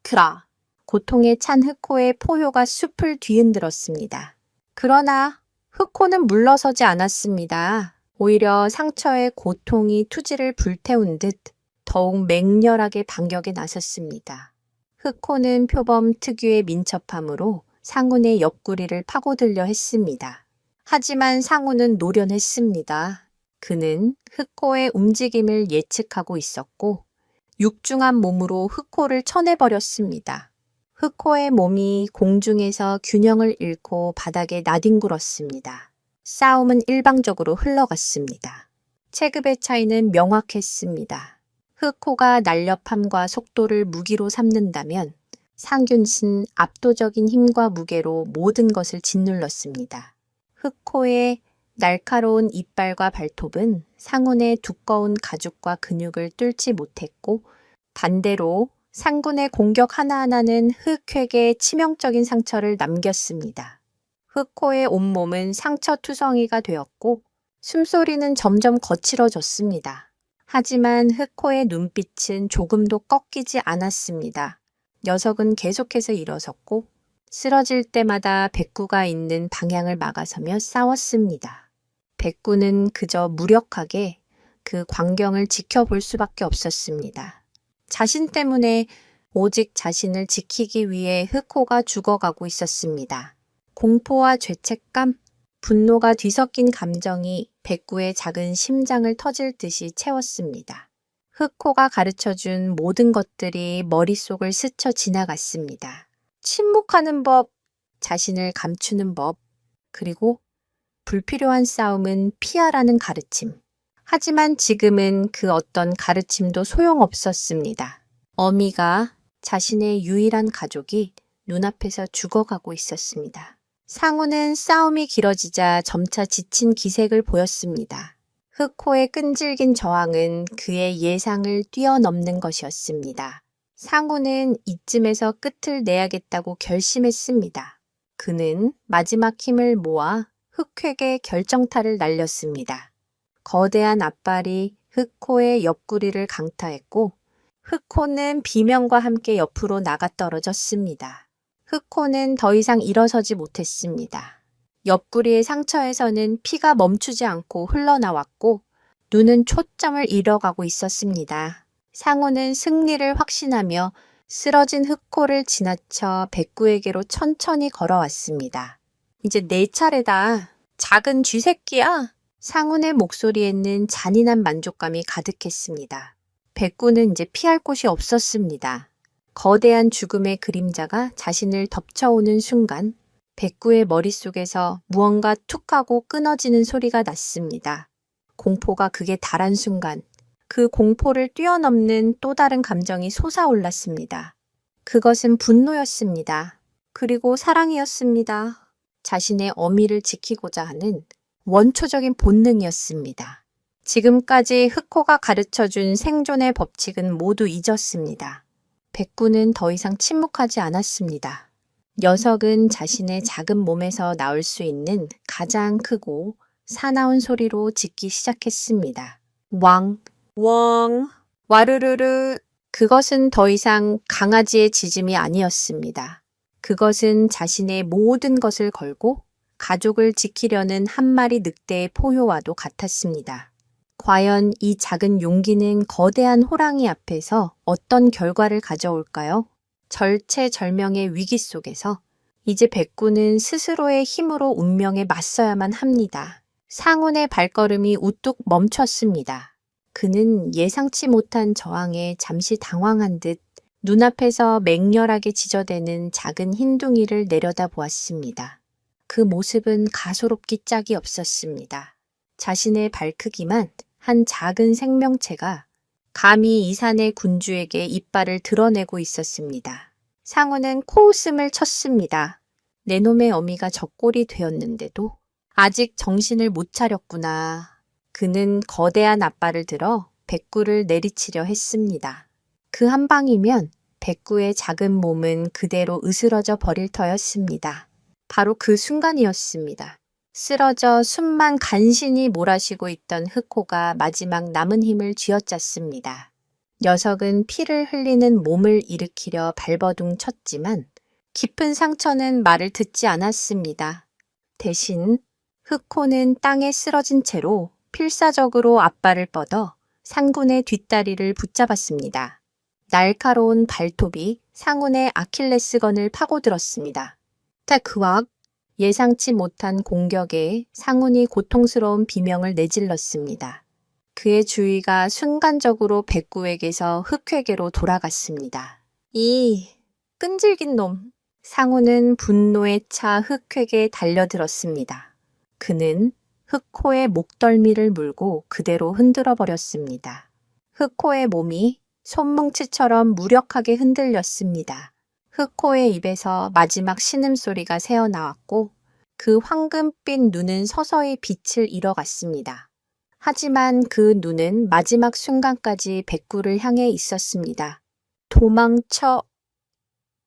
그라! 고통에 찬 흑호의 포효가 숲을 뒤흔들었습니다. 그러나 흑호는 물러서지 않았습니다. 오히려 상처의 고통이 투지를 불태운 듯 더욱 맹렬하게 반격에 나섰습니다. 흑호는 표범 특유의 민첩함으로 상훈의 옆구리를 파고들려 했습니다. 하지만 상훈은 노련했습니다. 그는 흑호의 움직임을 예측하고 있었고 육중한 몸으로 흑호를 쳐내버렸습니다. 흑호의 몸이 공중에서 균형을 잃고 바닥에 나뒹굴었습니다. 싸움은 일방적으로 흘러갔습니다. 체급의 차이는 명확했습니다. 흑호가 날렵함과 속도를 무기로 삼는다면 상균은 압도적인 힘과 무게로 모든 것을 짓눌렀습니다. 흑호의 날카로운 이빨과 발톱은 상훈의 두꺼운 가죽과 근육을 뚫지 못했고 반대로 상군의 공격 하나하나는 흑획에 치명적인 상처를 남겼습니다. 흑호의 온몸은 상처투성이가 되었고 숨소리는 점점 거칠어졌습니다. 하지만 흑호의 눈빛은 조금도 꺾이지 않았습니다. 녀석은 계속해서 일어섰고 쓰러질 때마다 백구가 있는 방향을 막아서며 싸웠습니다. 백구는 그저 무력하게 그 광경을 지켜볼 수밖에 없었습니다. 자신 때문에 오직 자신을 지키기 위해 흑호가 죽어가고 있었습니다. 공포와 죄책감, 분노가 뒤섞인 감정이 백구의 작은 심장을 터질 듯이 채웠습니다. 흑호가 가르쳐준 모든 것들이 머릿속을 스쳐 지나갔습니다. 침묵하는 법, 자신을 감추는 법, 그리고 불필요한 싸움은 피하라는 가르침. 하지만 지금은 그 어떤 가르침도 소용없었습니다. 어미가 자신의 유일한 가족이 눈앞에서 죽어가고 있었습니다. 상우는 싸움이 길어지자 점차 지친 기색을 보였습니다. 흑호의 끈질긴 저항은 그의 예상을 뛰어넘는 것이었습니다. 상우는 이쯤에서 끝을 내야겠다고 결심했습니다. 그는 마지막 힘을 모아 흑획의 결정타를 날렸습니다. 거대한 앞발이 흑호의 옆구리를 강타했고 흑호는 비명과 함께 옆으로 나가 떨어졌습니다. 흑호는 더 이상 일어서지 못했습니다. 옆구리의 상처에서는 피가 멈추지 않고 흘러나왔고 눈은 초점을 잃어가고 있었습니다. 상우는 승리를 확신하며 쓰러진 흑호를 지나쳐 백구에게로 천천히 걸어왔습니다. 이제 내 차례다. 작은 쥐새끼야. 상훈의 목소리에는 잔인한 만족감이 가득했습니다. 백구는 이제 피할 곳이 없었습니다. 거대한 죽음의 그림자가 자신을 덮쳐오는 순간 백구의 머릿속에서 무언가 툭 하고 끊어지는 소리가 났습니다. 공포가 극에 달한 순간 그 공포를 뛰어넘는 또 다른 감정이 솟아올랐습니다. 그것은 분노였습니다. 그리고 사랑이었습니다. 자신의 어미를 지키고자 하는 원초적인 본능이었습니다. 지금까지 흑호가 가르쳐준 생존의 법칙은 모두 잊었습니다. 백구는 더 이상 침묵하지 않았습니다. 녀석은 자신의 작은 몸에서 나올 수 있는 가장 크고 사나운 소리로 짖기 시작했습니다. 왕, 왕, 와르르르. 그것은 더 이상 강아지의 짖음이 아니었습니다. 그것은 자신의 모든 것을 걸고 가족을 지키려는 한 마리 늑대의 포효와도 같았습니다. 과연 이 작은 용기는 거대한 호랑이 앞에서 어떤 결과를 가져올까요? 절체절명의 위기 속에서 이제 백구는 스스로의 힘으로 운명에 맞서야만 합니다. 상운의 발걸음이 우뚝 멈췄습니다. 그는 예상치 못한 저항에 잠시 당황한 듯 눈앞에서 맹렬하게 지저대는 작은 흰둥이를 내려다보았습니다. 그 모습은 가소롭기 짝이 없었습니다. 자신의 발 크기만 한 작은 생명체가 감히 이 산의 군주에게 이빨을 드러내고 있었습니다. 상우는 코웃음을 쳤습니다. 내 놈의 어미가 젖꼴이 되었는데도 아직 정신을 못 차렸구나. 그는 거대한 앞발을 들어 백구를 내리치려 했습니다. 그 한 방이면 백구의 작은 몸은 그대로 으스러져 버릴 터였습니다. 바로 그 순간이었습니다. 쓰러져 숨만 간신히 몰아쉬고 있던 흑호가 마지막 남은 힘을 쥐어짰습니다. 녀석은 피를 흘리는 몸을 일으키려 발버둥 쳤지만 깊은 상처는 말을 듣지 않았습니다. 대신 흑호는 땅에 쓰러진 채로 필사적으로 앞발을 뻗어 상군의 뒷다리를 붙잡았습니다. 날카로운 발톱이 상군의 아킬레스건을 파고들었습니다. 테크왁! 예상치 못한 공격에 상군이 고통스러운 비명을 내질렀습니다. 그의 주의가 순간적으로 백구에게서 흑회계로 돌아갔습니다. 이 끈질긴 놈! 상우는 분노에 차 흑회계에 달려들었습니다. 그는 흑호의 목덜미를 물고 그대로 흔들어 버렸습니다. 흑호의 몸이 손뭉치처럼 무력하게 흔들렸습니다. 흑호의 입에서 마지막 신음소리가 새어나왔고 그 황금빛 눈은 서서히 빛을 잃어갔습니다. 하지만 그 눈은 마지막 순간까지 백구를 향해 있었습니다. 도망쳐!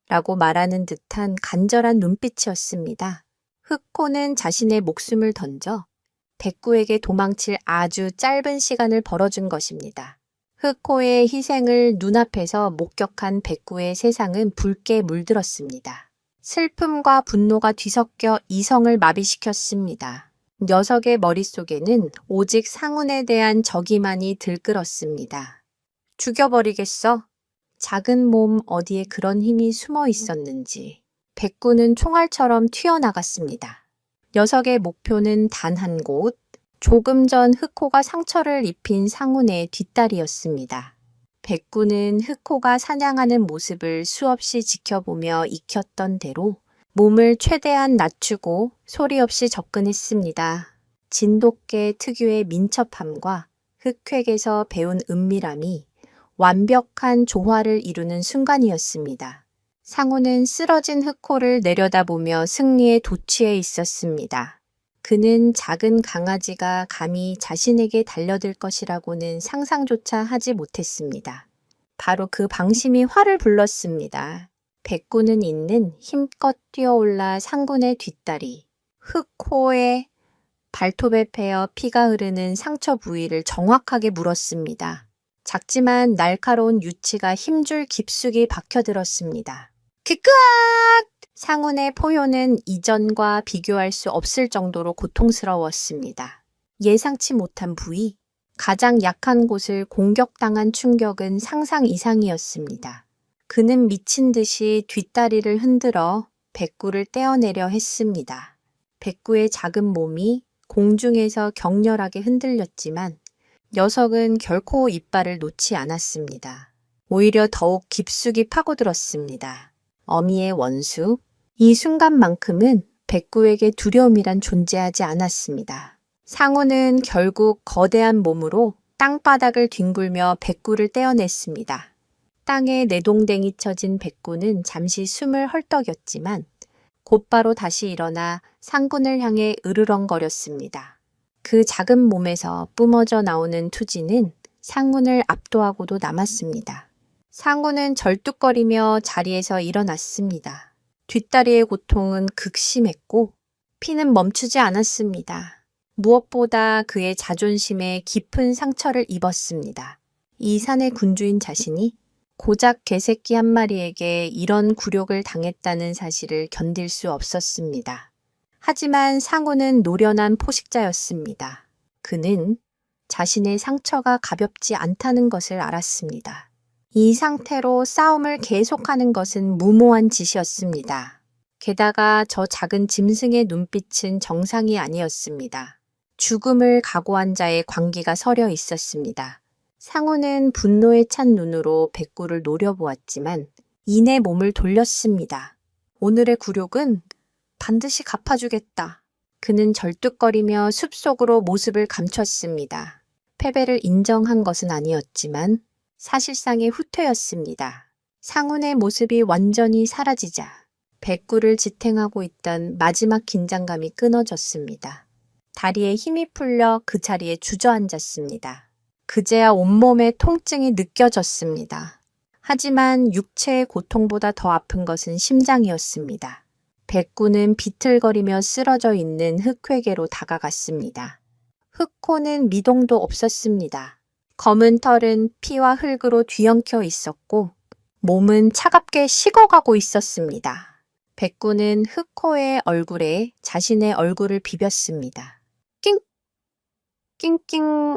라고 말하는 듯한 간절한 눈빛이었습니다. 흑호는 자신의 목숨을 던져 백구에게 도망칠 아주 짧은 시간을 벌어준 것입니다. 흑호의 희생을 눈앞에서 목격한 백구의 세상은 붉게 물들었습니다. 슬픔과 분노가 뒤섞여 이성을 마비시켰습니다. 녀석의 머릿속에는 오직 상운에 대한 적이만이 들끓었습니다. 죽여버리겠어? 작은 몸 어디에 그런 힘이 숨어 있었는지 백구는 총알처럼 튀어나갔습니다. 녀석의 목표는 단 한 곳, 조금 전 흑호가 상처를 입힌 상운의 뒷다리였습니다. 백구는 흑호가 사냥하는 모습을 수없이 지켜보며 익혔던 대로 몸을 최대한 낮추고 소리 없이 접근했습니다. 진돗개 특유의 민첩함과 흑획에서 배운 은밀함이 완벽한 조화를 이루는 순간이었습니다. 상우는 쓰러진 흑호를 내려다보며 승리에 도취해 있었습니다. 그는 작은 강아지가 감히 자신에게 달려들 것이라고는 상상조차 하지 못했습니다. 바로 그 방심이 화를 불렀습니다. 백구는 있는 힘껏 뛰어올라 상군의 뒷다리, 흑호의 발톱에 패어 피가 흐르는 상처 부위를 정확하게 물었습니다. 작지만 날카로운 유치가 힘줄 깊숙이 박혀들었습니다. 크크악! 상운의 포효는 이전과 비교할 수 없을 정도로 고통스러웠습니다. 예상치 못한 부위, 가장 약한 곳을 공격당한 충격은 상상 이상이었습니다. 그는 미친 듯이 뒷다리를 흔들어 백구를 떼어내려 했습니다. 백구의 작은 몸이 공중에서 격렬하게 흔들렸지만 녀석은 결코 이빨을 놓지 않았습니다. 오히려 더욱 깊숙이 파고들었습니다. 어미의 원수, 이 순간만큼은 백구에게 두려움이란 존재하지 않았습니다. 상우는 결국 거대한 몸으로 땅바닥을 뒹굴며 백구를 떼어냈습니다. 땅에 내동댕이 쳐진 백구는 잠시 숨을 헐떡였지만 곧바로 다시 일어나 상군을 향해 으르렁거렸습니다. 그 작은 몸에서 뿜어져 나오는 투지는 상군을 압도하고도 남았습니다. 상군은 절뚝거리며 자리에서 일어났습니다. 뒷다리의 고통은 극심했고 피는 멈추지 않았습니다. 무엇보다 그의 자존심에 깊은 상처를 입었습니다. 이 산의 군주인 자신이 고작 개새끼 한 마리에게 이런 굴욕을 당했다는 사실을 견딜 수 없었습니다. 하지만 상우는 노련한 포식자였습니다. 그는 자신의 상처가 가볍지 않다는 것을 알았습니다. 이 상태로 싸움을 계속하는 것은 무모한 짓이었습니다. 게다가 저 작은 짐승의 눈빛은 정상이 아니었습니다. 죽음을 각오한 자의 광기가 서려 있었습니다. 상우는 분노에 찬 눈으로 백구를 노려보았지만 이내 몸을 돌렸습니다. 오늘의 굴욕은 반드시 갚아주겠다. 그는 절뚝거리며 숲속으로 모습을 감췄습니다. 패배를 인정한 것은 아니었지만 사실상의 후퇴였습니다. 상운의 모습이 완전히 사라지자 백구를 지탱하고 있던 마지막 긴장감이 끊어졌습니다. 다리에 힘이 풀려 그 자리에 주저앉았습니다. 그제야 온몸에 통증이 느껴졌습니다. 하지만 육체의 고통보다 더 아픈 것은 심장이었습니다. 백구는 비틀거리며 쓰러져 있는 흑회계로 다가갔습니다. 흑코는 미동도 없었습니다. 검은 털은 피와 흙으로 뒤엉켜 있었고 몸은 차갑게 식어가고 있었습니다. 백구는 흑코의 얼굴에 자신의 얼굴을 비볐습니다. 낑낑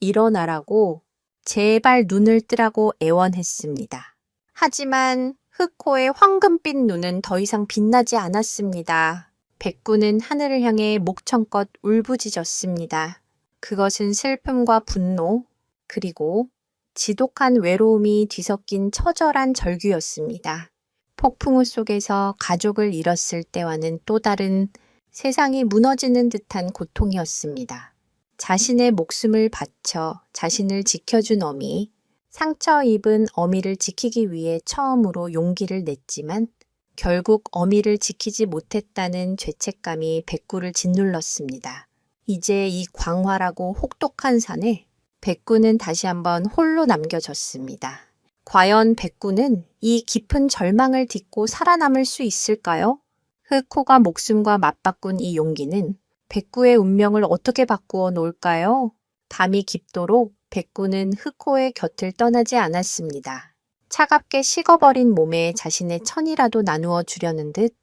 일어나라고 제발 눈을 뜨라고 애원했습니다. 하지만 흑코의 황금빛 눈은 더 이상 빛나지 않았습니다. 백구는 하늘을 향해 목청껏 울부짖었습니다. 그것은 슬픔과 분노, 그리고 지독한 외로움이 뒤섞인 처절한 절규였습니다. 폭풍우 속에서 가족을 잃었을 때와는 또 다른 세상이 무너지는 듯한 고통이었습니다. 자신의 목숨을 바쳐 자신을 지켜준 어미, 상처 입은 어미를 지키기 위해 처음으로 용기를 냈지만 결국 어미를 지키지 못했다는 죄책감이 백구를 짓눌렀습니다. 이제 이 광활하고 혹독한 산에 백구는 다시 한번 홀로 남겨졌습니다. 과연 백구는 이 깊은 절망을 딛고 살아남을 수 있을까요? 흑호가 목숨과 맞바꾼 이 용기는 백구의 운명을 어떻게 바꾸어 놓을까요? 밤이 깊도록 백구는 흑호의 곁을 떠나지 않았습니다. 차갑게 식어버린 몸에 자신의 천이라도 나누어 주려는 듯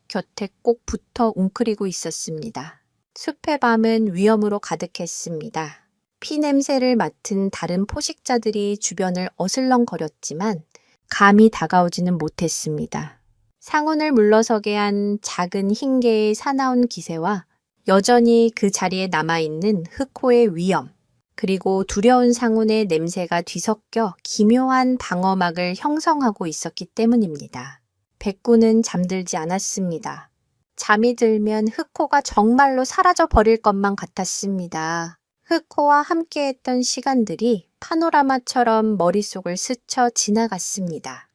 곁에 꼭 붙어 웅크리고 있었습니다. 숲의 밤은 위험으로 가득했습니다. 피 냄새를 맡은 다른 포식자들이 주변을 어슬렁거렸지만 감히 다가오지는 못했습니다. 상온을 물러서게 한 작은 흰 개의 사나운 기세와 여전히 그 자리에 남아있는 흑호의 위험, 그리고 두려운 상온의 냄새가 뒤섞여 기묘한 방어막을 형성하고 있었기 때문입니다. 백구는 잠들지 않았습니다. 잠이 들면 흑호가 정말로 사라져 버릴 것만 같았습니다. 흑호와 함께했던 시간들이 파노라마처럼 머릿속을 스쳐 지나갔습니다.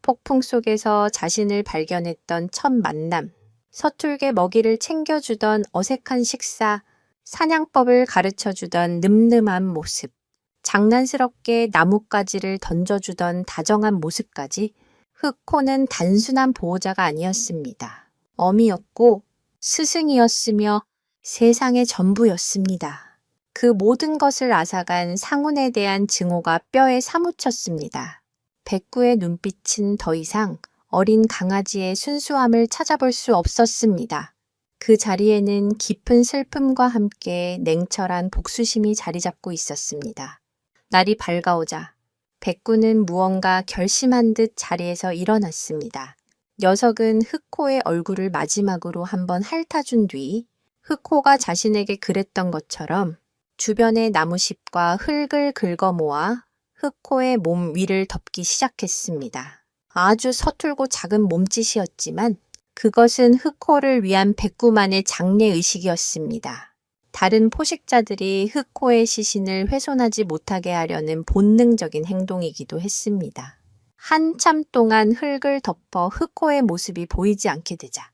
폭풍 속에서 자신을 발견했던 첫 만남, 서툴게 먹이를 챙겨주던 어색한 식사, 사냥법을 가르쳐주던 늠름한 모습, 장난스럽게 나뭇가지를 던져주던 다정한 모습까지 흑호는 단순한 보호자가 아니었습니다. 어미였고 스승이었으며 세상의 전부였습니다. 그 모든 것을 앗아간 상운에 대한 증오가 뼈에 사무쳤습니다. 백구의 눈빛은 더 이상 어린 강아지의 순수함을 찾아볼 수 없었습니다. 그 자리에는 깊은 슬픔과 함께 냉철한 복수심이 자리 잡고 있었습니다. 날이 밝아오자 백구는 무언가 결심한 듯 자리에서 일어났습니다. 녀석은 흑호의 얼굴을 마지막으로 한번 핥아준 뒤 흑호가 자신에게 그랬던 것처럼 주변의 나무잎과 흙을 긁어 모아 흑호의 몸 위를 덮기 시작했습니다. 아주 서툴고 작은 몸짓이었지만 그것은 흑호를 위한 백구만의 장래의식이었습니다. 다른 포식자들이 흑호의 시신을 훼손하지 못하게 하려는 본능적인 행동이기도 했습니다. 한참 동안 흙을 덮어 흑호의 모습이 보이지 않게 되자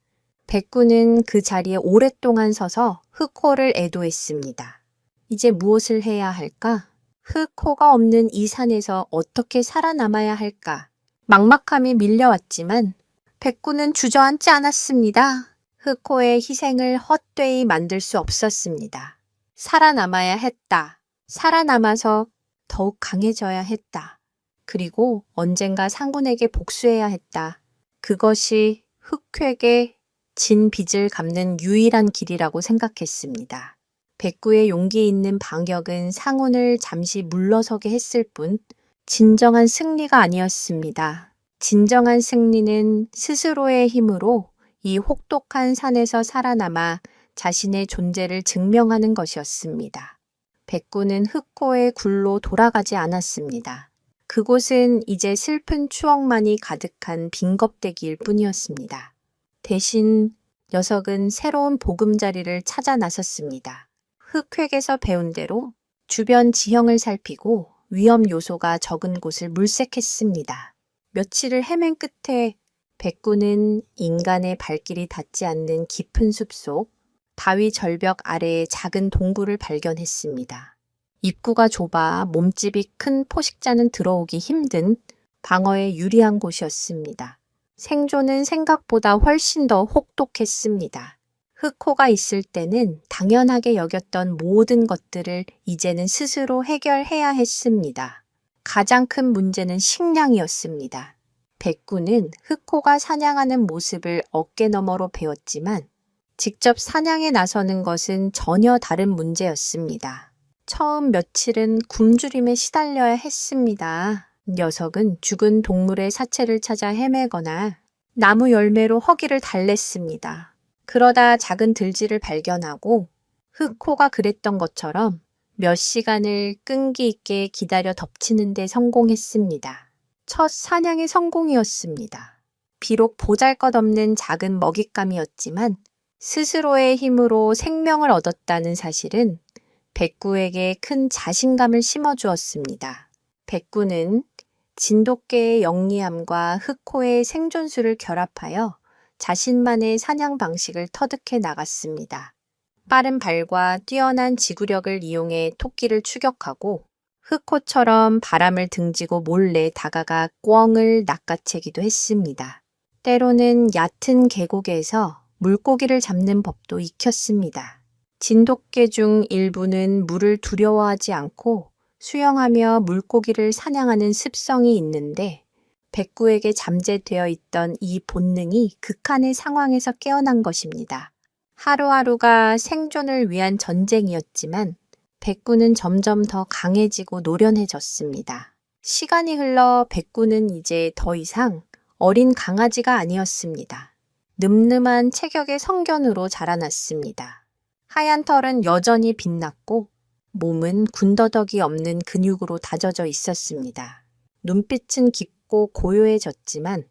백구는 그 자리에 오랫동안 서서 흑호를 애도했습니다. 이제 무엇을 해야 할까? 흑호가 없는 이 산에서 어떻게 살아남아야 할까? 막막함이 밀려왔지만 백구는 주저앉지 않았습니다. 흑호의 희생을 헛되이 만들 수 없었습니다. 살아남아야 했다. 살아남아서 더욱 강해져야 했다. 그리고 언젠가 상군에게 복수해야 했다. 그것이 흑획의 진 빚을 갚는 유일한 길이라고 생각했습니다. 백구의 용기 있는 반격은 상훈을 잠시 물러서게 했을 뿐 진정한 승리가 아니었습니다. 진정한 승리는 스스로의 힘으로 이 혹독한 산에서 살아남아 자신의 존재를 증명하는 것이었습니다. 백구는 흑호의 굴로 돌아가지 않았습니다. 그곳은 이제 슬픈 추억만이 가득한 빈 껍데기일 뿐이었습니다. 대신 녀석은 새로운 보금자리를 찾아 나섰습니다. 흑획에서 배운 대로 주변 지형을 살피고 위험 요소가 적은 곳을 물색했습니다. 며칠을 헤맨 끝에 백구는 인간의 발길이 닿지 않는 깊은 숲속 바위 절벽 아래의 작은 동굴을 발견했습니다. 입구가 좁아 몸집이 큰 포식자는 들어오기 힘든 방어에 유리한 곳이었습니다. 생존은 생각보다 훨씬 더 혹독했습니다. 흑호가 있을 때는 당연하게 여겼던 모든 것들을 이제는 스스로 해결해야 했습니다. 가장 큰 문제는 식량이었습니다. 백구는 흑호가 사냥하는 모습을 어깨너머로 배웠지만 직접 사냥에 나서는 것은 전혀 다른 문제였습니다. 처음 며칠은 굶주림에 시달려야 했습니다. 녀석은 죽은 동물의 사체를 찾아 헤매거나 나무 열매로 허기를 달랬습니다. 그러다 작은 들쥐를 발견하고 흑호가 그랬던 것처럼 몇 시간을 끈기 있게 기다려 덮치는 데 성공했습니다. 첫 사냥의 성공이었습니다. 비록 보잘것없는 작은 먹잇감이었지만 스스로의 힘으로 생명을 얻었다는 사실은 백구에게 큰 자신감을 심어주었습니다. 백구는 진돗개의 영리함과 흑호의 생존수를 결합하여 자신만의 사냥 방식을 터득해 나갔습니다. 빠른 발과 뛰어난 지구력을 이용해 토끼를 추격하고 흑호처럼 바람을 등지고 몰래 다가가 꿩을 낚아채기도 했습니다. 때로는 얕은 계곡에서 물고기를 잡는 법도 익혔습니다. 진돗개 중 일부는 물을 두려워하지 않고 수영하며 물고기를 사냥하는 습성이 있는데 백구에게 잠재되어 있던 이 본능이 극한의 상황에서 깨어난 것입니다. 하루하루가 생존을 위한 전쟁이었지만 백구는 점점 더 강해지고 노련해졌습니다. 시간이 흘러 백구는 이제 더 이상 어린 강아지가 아니었습니다. 늠름한 체격의 성견으로 자라났습니다. 하얀 털은 여전히 빛났고 몸은 군더더기 없는 근육으로 다져져 있었습니다. 눈빛은 깊고 고요해졌지만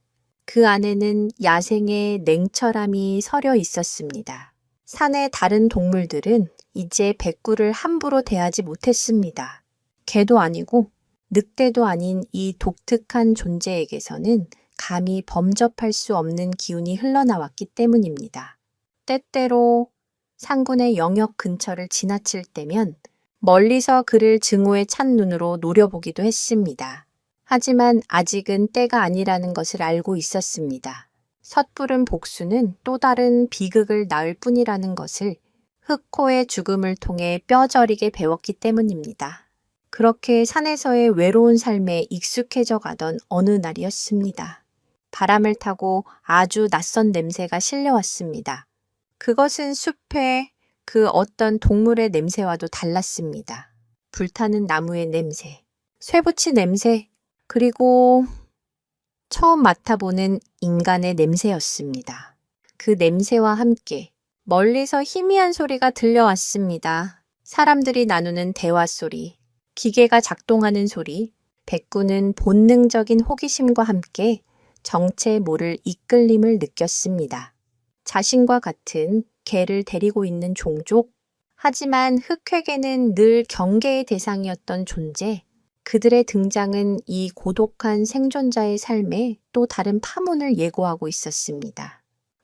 그 안에는 야생의 냉철함이 서려 있었습니다. 산의 다른 동물들은 이제 백구를 함부로 대하지 못했습니다. 개도 아니고 늑대도 아닌 이 독특한 존재에게서는 감히 범접할 수 없는 기운이 흘러나왔기 때문입니다. 때때로 상군의 영역 근처를 지나칠 때면 멀리서 그를 증오의 찬 눈으로 노려보기도 했습니다. 하지만 아직은 때가 아니라는 것을 알고 있었습니다. 섣부른 복수는 또 다른 비극을 낳을 뿐이라는 것을 흑호의 죽음을 통해 뼈저리게 배웠기 때문입니다. 그렇게 산에서의 외로운 삶에 익숙해져 가던 어느 날이었습니다. 바람을 타고 아주 낯선 냄새가 실려왔습니다. 그것은 숲의 그 어떤 동물의 냄새와도 달랐습니다. 불타는 나무의 냄새, 쇠붙이 냄새, 그리고 처음 맡아보는 인간의 냄새였습니다. 그 냄새와 함께 멀리서 희미한 소리가 들려왔습니다. 사람들이 나누는 대화 소리, 기계가 작동하는 소리, 백구는 본능적인 호기심과 함께 정체 모를 이끌림을 느꼈습니다. 자신과 같은 개를 데리고 있는 종족, 하지만 흑획에는 늘 경계의 대상이었던 존재, 그들의 등장은 이 고독한 생존자의 삶에 또 다른 파문을 예고하고 있었습니다.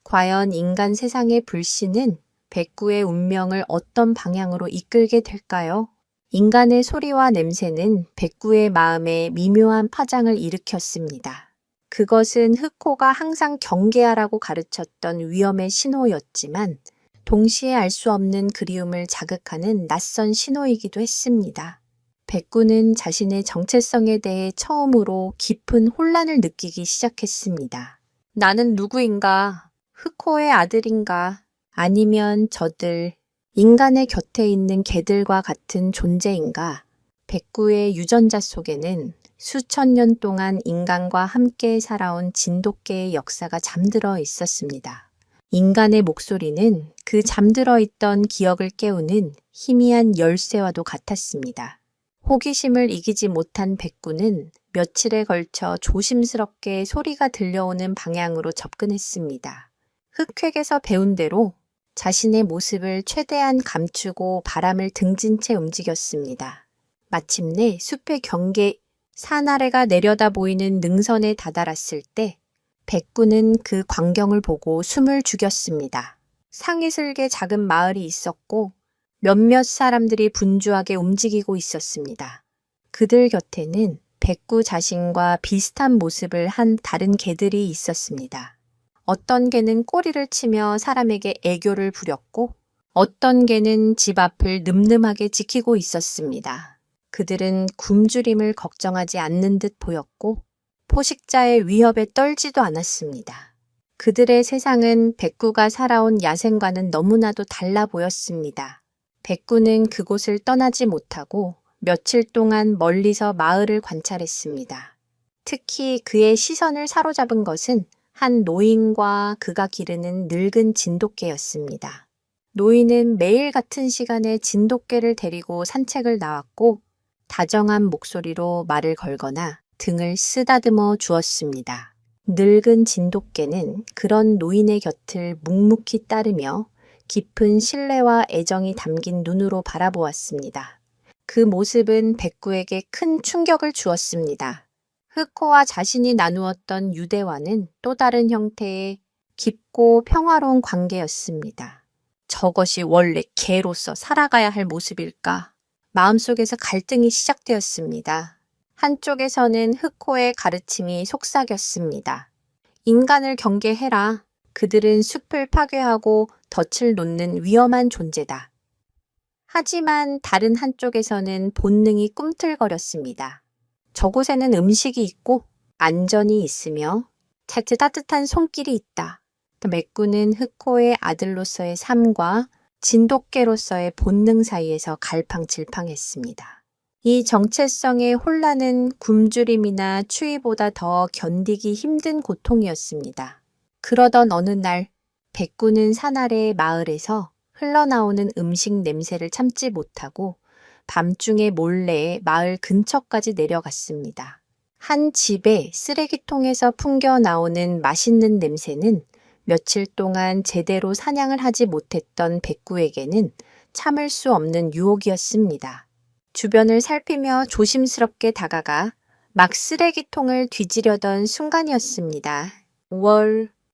과연 인간 세상의 불씨는 백구의 운명을 어떤 방향으로 이끌게 될까요? 인간의 소리와 냄새는 백구의 마음에 미묘한 파장을 일으켰습니다. 그것은 흑호가 항상 경계하라고 가르쳤던 위험의 신호였지만 동시에 알 수 없는 그리움을 자극하는 낯선 신호이기도 했습니다. 백구는 자신의 정체성에 대해 처음으로 깊은 혼란을 느끼기 시작했습니다. 나는 누구인가? 흑호의 아들인가? 아니면 저들, 인간의 곁에 있는 개들과 같은 존재인가? 백구의 유전자 속에는 수천 년 동안 인간과 함께 살아온 진돗개의 역사가 잠들어 있었습니다. 인간의 목소리는 그 잠들어 있던 기억을 깨우는 희미한 열쇠와도 같았습니다. 호기심을 이기지 못한 백구는 며칠에 걸쳐 조심스럽게 소리가 들려오는 방향으로 접근했습니다. 흑획에서 배운 대로 자신의 모습을 최대한 감추고 바람을 등진 채 움직였습니다. 마침내 숲의 경계 산 아래가 내려다 보이는 능선에 다다랐을 때 백구는 그 광경을 보고 숨을 죽였습니다. 상이슬게 작은 마을이 있었고 몇몇 사람들이 분주하게 움직이고 있었습니다. 그들 곁에는 백구 자신과 비슷한 모습을 한 다른 개들이 있었습니다. 어떤 개는 꼬리를 치며 사람에게 애교를 부렸고 어떤 개는 집 앞을 늠름하게 지키고 있었습니다. 그들은 굶주림을 걱정하지 않는 듯 보였고 포식자의 위협에 떨지도 않았습니다. 그들의 세상은 백구가 살아온 야생과는 너무나도 달라 보였습니다. 백구는 그곳을 떠나지 못하고 며칠 동안 멀리서 마을을 관찰했습니다. 특히 그의 시선을 사로잡은 것은 한 노인과 그가 기르는 늙은 진돗개였습니다. 노인은 매일 같은 시간에 진돗개를 데리고 산책을 나왔고 다정한 목소리로 말을 걸거나 등을 쓰다듬어 주었습니다. 늙은 진돗개는 그런 노인의 곁을 묵묵히 따르며 깊은 신뢰와 애정이 담긴 눈으로 바라보았습니다. 그 모습은 백구에게 큰 충격을 주었습니다. 흑호와 자신이 나누었던 유대와는 또 다른 형태의 깊고 평화로운 관계였습니다. 저것이 원래 개로서 살아가야 할 모습일까? 마음속에서 갈등이 시작되었습니다. 한쪽에서는 흑호의 가르침이 속삭였습니다. 인간을 경계해라. 그들은 숲을 파괴하고 덫을 놓는 위험한 존재다. 하지만 다른 한쪽에서는 본능이 꿈틀거렸습니다. 저곳에는 음식이 있고 안전이 있으며 따뜻한 손길이 있다. 맥구는 흑호의 아들로서의 삶과 진돗개로서의 본능 사이에서 갈팡질팡했습니다. 이 정체성의 혼란은 굶주림이나 추위보다 더 견디기 힘든 고통이었습니다. 그러던 어느 날 백구는 산 아래의 마을에서 흘러나오는 음식 냄새를 참지 못하고 밤중에 몰래 마을 근처까지 내려갔습니다. 한 집의 쓰레기통에서 풍겨 나오는 맛있는 냄새는 며칠 동안 제대로 사냥을 하지 못했던 백구에게는 참을 수 없는 유혹이었습니다. 주변을 살피며 조심스럽게 다가가 막 쓰레기통을 뒤지려던 순간이었습니다.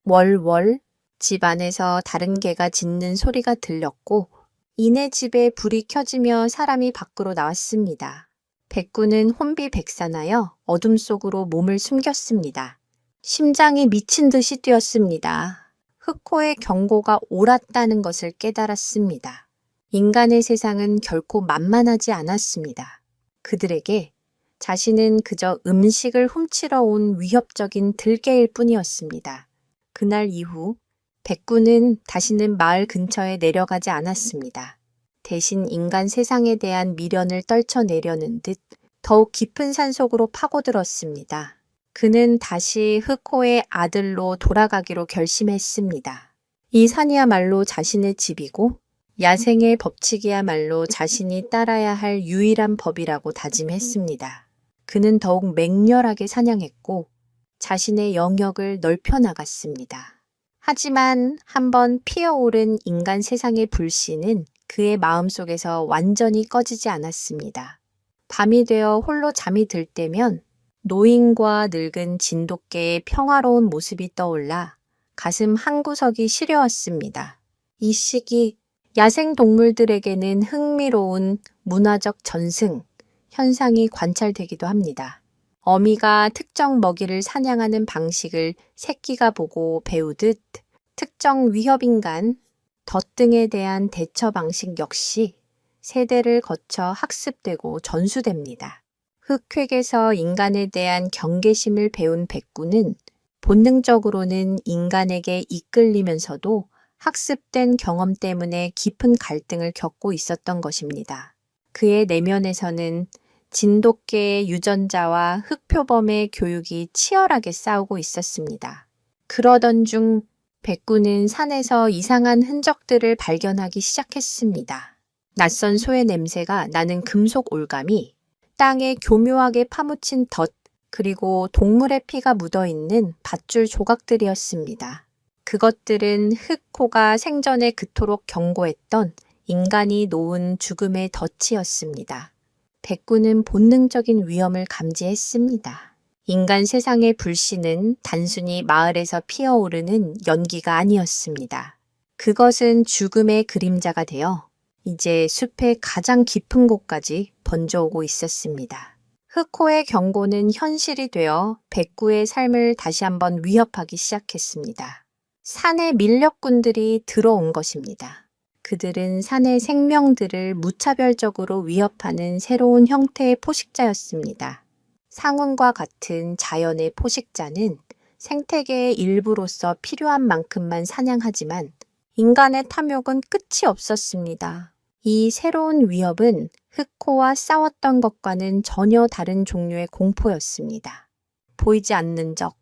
월월 집 안에서 다른 개가 짖는 소리가 들렸고 이내 집에 불이 켜지며 사람이 밖으로 나왔습니다. 백구는 혼비백산하여 어둠 속으로 몸을 숨겼습니다. 심장이 미친 듯이 뛰었습니다. 흑호의 경고가 옳았다는 것을 깨달았습니다. 인간의 세상은 결코 만만하지 않았습니다. 그들에게 자신은 그저 음식을 훔치러 온 위협적인 들개일 뿐이었습니다. 그날 이후 백구는 다시는 마을 근처에 내려가지 않았습니다. 대신 인간 세상에 대한 미련을 떨쳐내려는 듯 더욱 깊은 산속으로 파고들었습니다. 그는 다시 흑호의 아들로 돌아가기로 결심했습니다. 이 산이야말로 자신의 집이고 야생의 법칙이야말로 자신이 따라야 할 유일한 법이라고 다짐했습니다. 그는 더욱 맹렬하게 사냥했고 자신의 영역을 넓혀 나갔습니다. 하지만 한번 피어오른 인간 세상의 불씨는 그의 마음속에서 완전히 꺼지지 않았습니다. 밤이 되어 홀로 잠이 들 때면 노인과 늙은 진돗개의 평화로운 모습이 떠올라 가슴 한구석이 시려웠습니다. 이 시기 야생 동물들에게는 흥미로운 문화적 전승 현상이 관찰되기도 합니다. 어미가 특정 먹이를 사냥하는 방식을 새끼가 보고 배우듯 특정 위협인간, 덫 등에 대한 대처 방식 역시 세대를 거쳐 학습되고 전수됩니다. 흑획에서 인간에 대한 경계심을 배운 백구는 본능적으로는 인간에게 이끌리면서도 학습된 경험 때문에 깊은 갈등을 겪고 있었던 것입니다. 그의 내면에서는 진돗개의 유전자와 흑표범의 교육이 치열하게 싸우고 있었습니다. 그러던 중 백구는 산에서 이상한 흔적들을 발견하기 시작했습니다. 낯선 소의 냄새가 나는 금속 올감이, 땅에 교묘하게 파묻힌 덫, 그리고 동물의 피가 묻어있는 밧줄 조각들이었습니다. 그것들은 흑호가 생전에 그토록 경고했던 인간이 놓은 죽음의 덫이었습니다. 백구는 본능적인 위험을 감지했습니다. 인간 세상의 불씨는 단순히 마을에서 피어오르는 연기가 아니었습니다. 그것은 죽음의 그림자가 되어 이제 숲의 가장 깊은 곳까지 번져오고 있었습니다. 흑호의 경고는 현실이 되어 백구의 삶을 다시 한번 위협하기 시작했습니다. 산의 밀렵꾼들이 들어온 것입니다. 그들은 산의 생명들을 무차별적으로 위협하는 새로운 형태의 포식자였습니다. 상운과 같은 자연의 포식자는 생태계의 일부로서 필요한 만큼만 사냥하지만 인간의 탐욕은 끝이 없었습니다. 이 새로운 위협은 흑호와 싸웠던 것과는 전혀 다른 종류의 공포였습니다. 보이지 않는 적,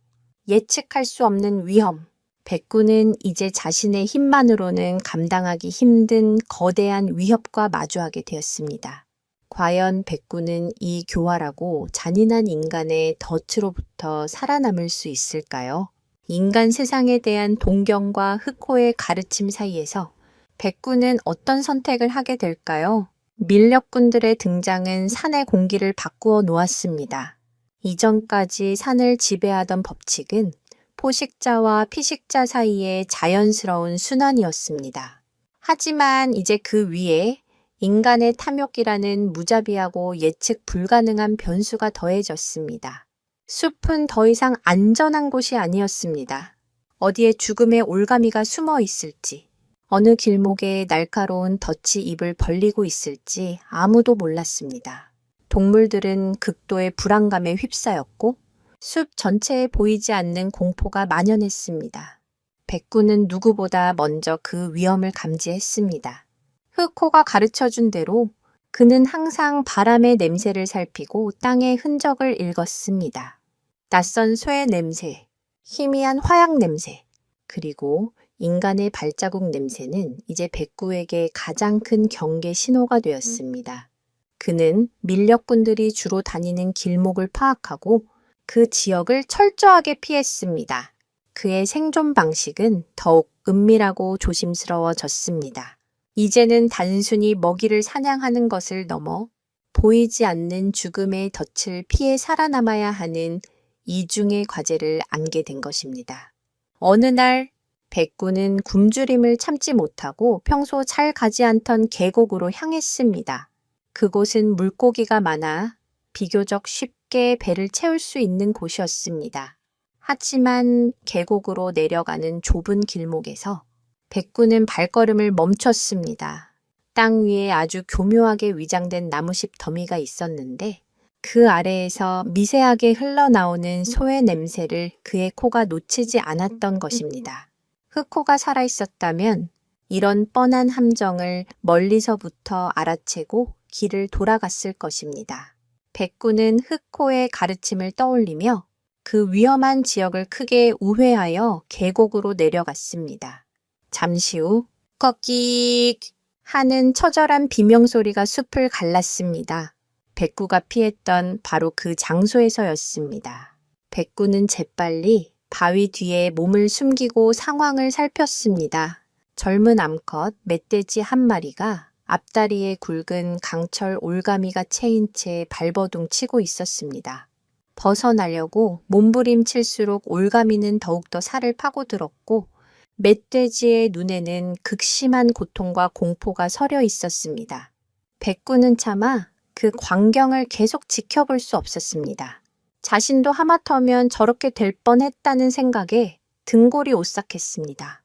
예측할 수 없는 위험, 백구는 이제 자신의 힘만으로는 감당하기 힘든 거대한 위협과 마주하게 되었습니다. 과연 백구는 이 교활하고 잔인한 인간의 덫으로부터 살아남을 수 있을까요? 인간 세상에 대한 동경과 흑호의 가르침 사이에서 백구는 어떤 선택을 하게 될까요? 밀렵꾼들의 등장은 산의 공기를 바꾸어 놓았습니다. 이전까지 산을 지배하던 법칙은 포식자와 피식자 사이의 자연스러운 순환이었습니다. 하지만 이제 그 위에 인간의 탐욕이라는 무자비하고 예측 불가능한 변수가 더해졌습니다. 숲은 더 이상 안전한 곳이 아니었습니다. 어디에 죽음의 올가미가 숨어 있을지, 어느 길목에 날카로운 덫이 입을 벌리고 있을지 아무도 몰랐습니다. 동물들은 극도의 불안감에 휩싸였고 숲 전체에 보이지 않는 공포가 만연했습니다. 백구는 누구보다 먼저 그 위험을 감지했습니다. 흑호가 가르쳐준 대로 그는 항상 바람의 냄새를 살피고 땅의 흔적을 읽었습니다. 낯선 쇠의 냄새, 희미한 화약 냄새, 그리고 인간의 발자국 냄새는 이제 백구에게 가장 큰 경계 신호가 되었습니다. 그는 밀렵꾼들이 주로 다니는 길목을 파악하고 그 지역을 철저하게 피했습니다. 그의 생존 방식은 더욱 은밀하고 조심스러워졌습니다. 이제는 단순히 먹이를 사냥하는 것을 넘어 보이지 않는 죽음의 덫을 피해 살아남아야 하는 이중의 과제를 안게 된 것입니다. 어느 날 백구는 굶주림을 참지 못하고 평소 잘 가지 않던 계곡으로 향했습니다. 그곳은 물고기가 많아 비교적 쉽게 배를 채울 수 있는 곳이었습니다. 하지만 계곡으로 내려가는 좁은 길목에서 백구는 발걸음을 멈췄습니다. 땅 위에 아주 교묘하게 위장된 나무십 더미가 있었는데 그 아래에서 미세하게 흘러나오는 소의 냄새를 그의 코가 놓치지 않았던 것입니다. 흑호가 살아있었다면 이런 뻔한 함정을 멀리서부터 알아채고 길을 돌아갔을 것입니다. 백구는 흑호의 가르침을 떠올리며 그 위험한 지역을 크게 우회하여 계곡으로 내려갔습니다. 잠시 후 꺽끽 하는 처절한 비명소리가 숲을 갈랐습니다. 백구가 피했던 바로 그 장소에서였습니다. 백구는 재빨리 바위 뒤에 몸을 숨기고 상황을 살폈습니다. 젊은 암컷 멧돼지 한 마리가 앞다리에 굵은 강철 올가미가 채인 채 발버둥 치고 있었습니다. 벗어나려고 몸부림칠수록 올가미는 더욱더 살을 파고들었고 멧돼지의 눈에는 극심한 고통과 공포가 서려 있었습니다. 백구는 차마 그 광경을 계속 지켜볼 수 없었습니다. 자신도 하마터면 저렇게 될 뻔했다는 생각에 등골이 오싹했습니다.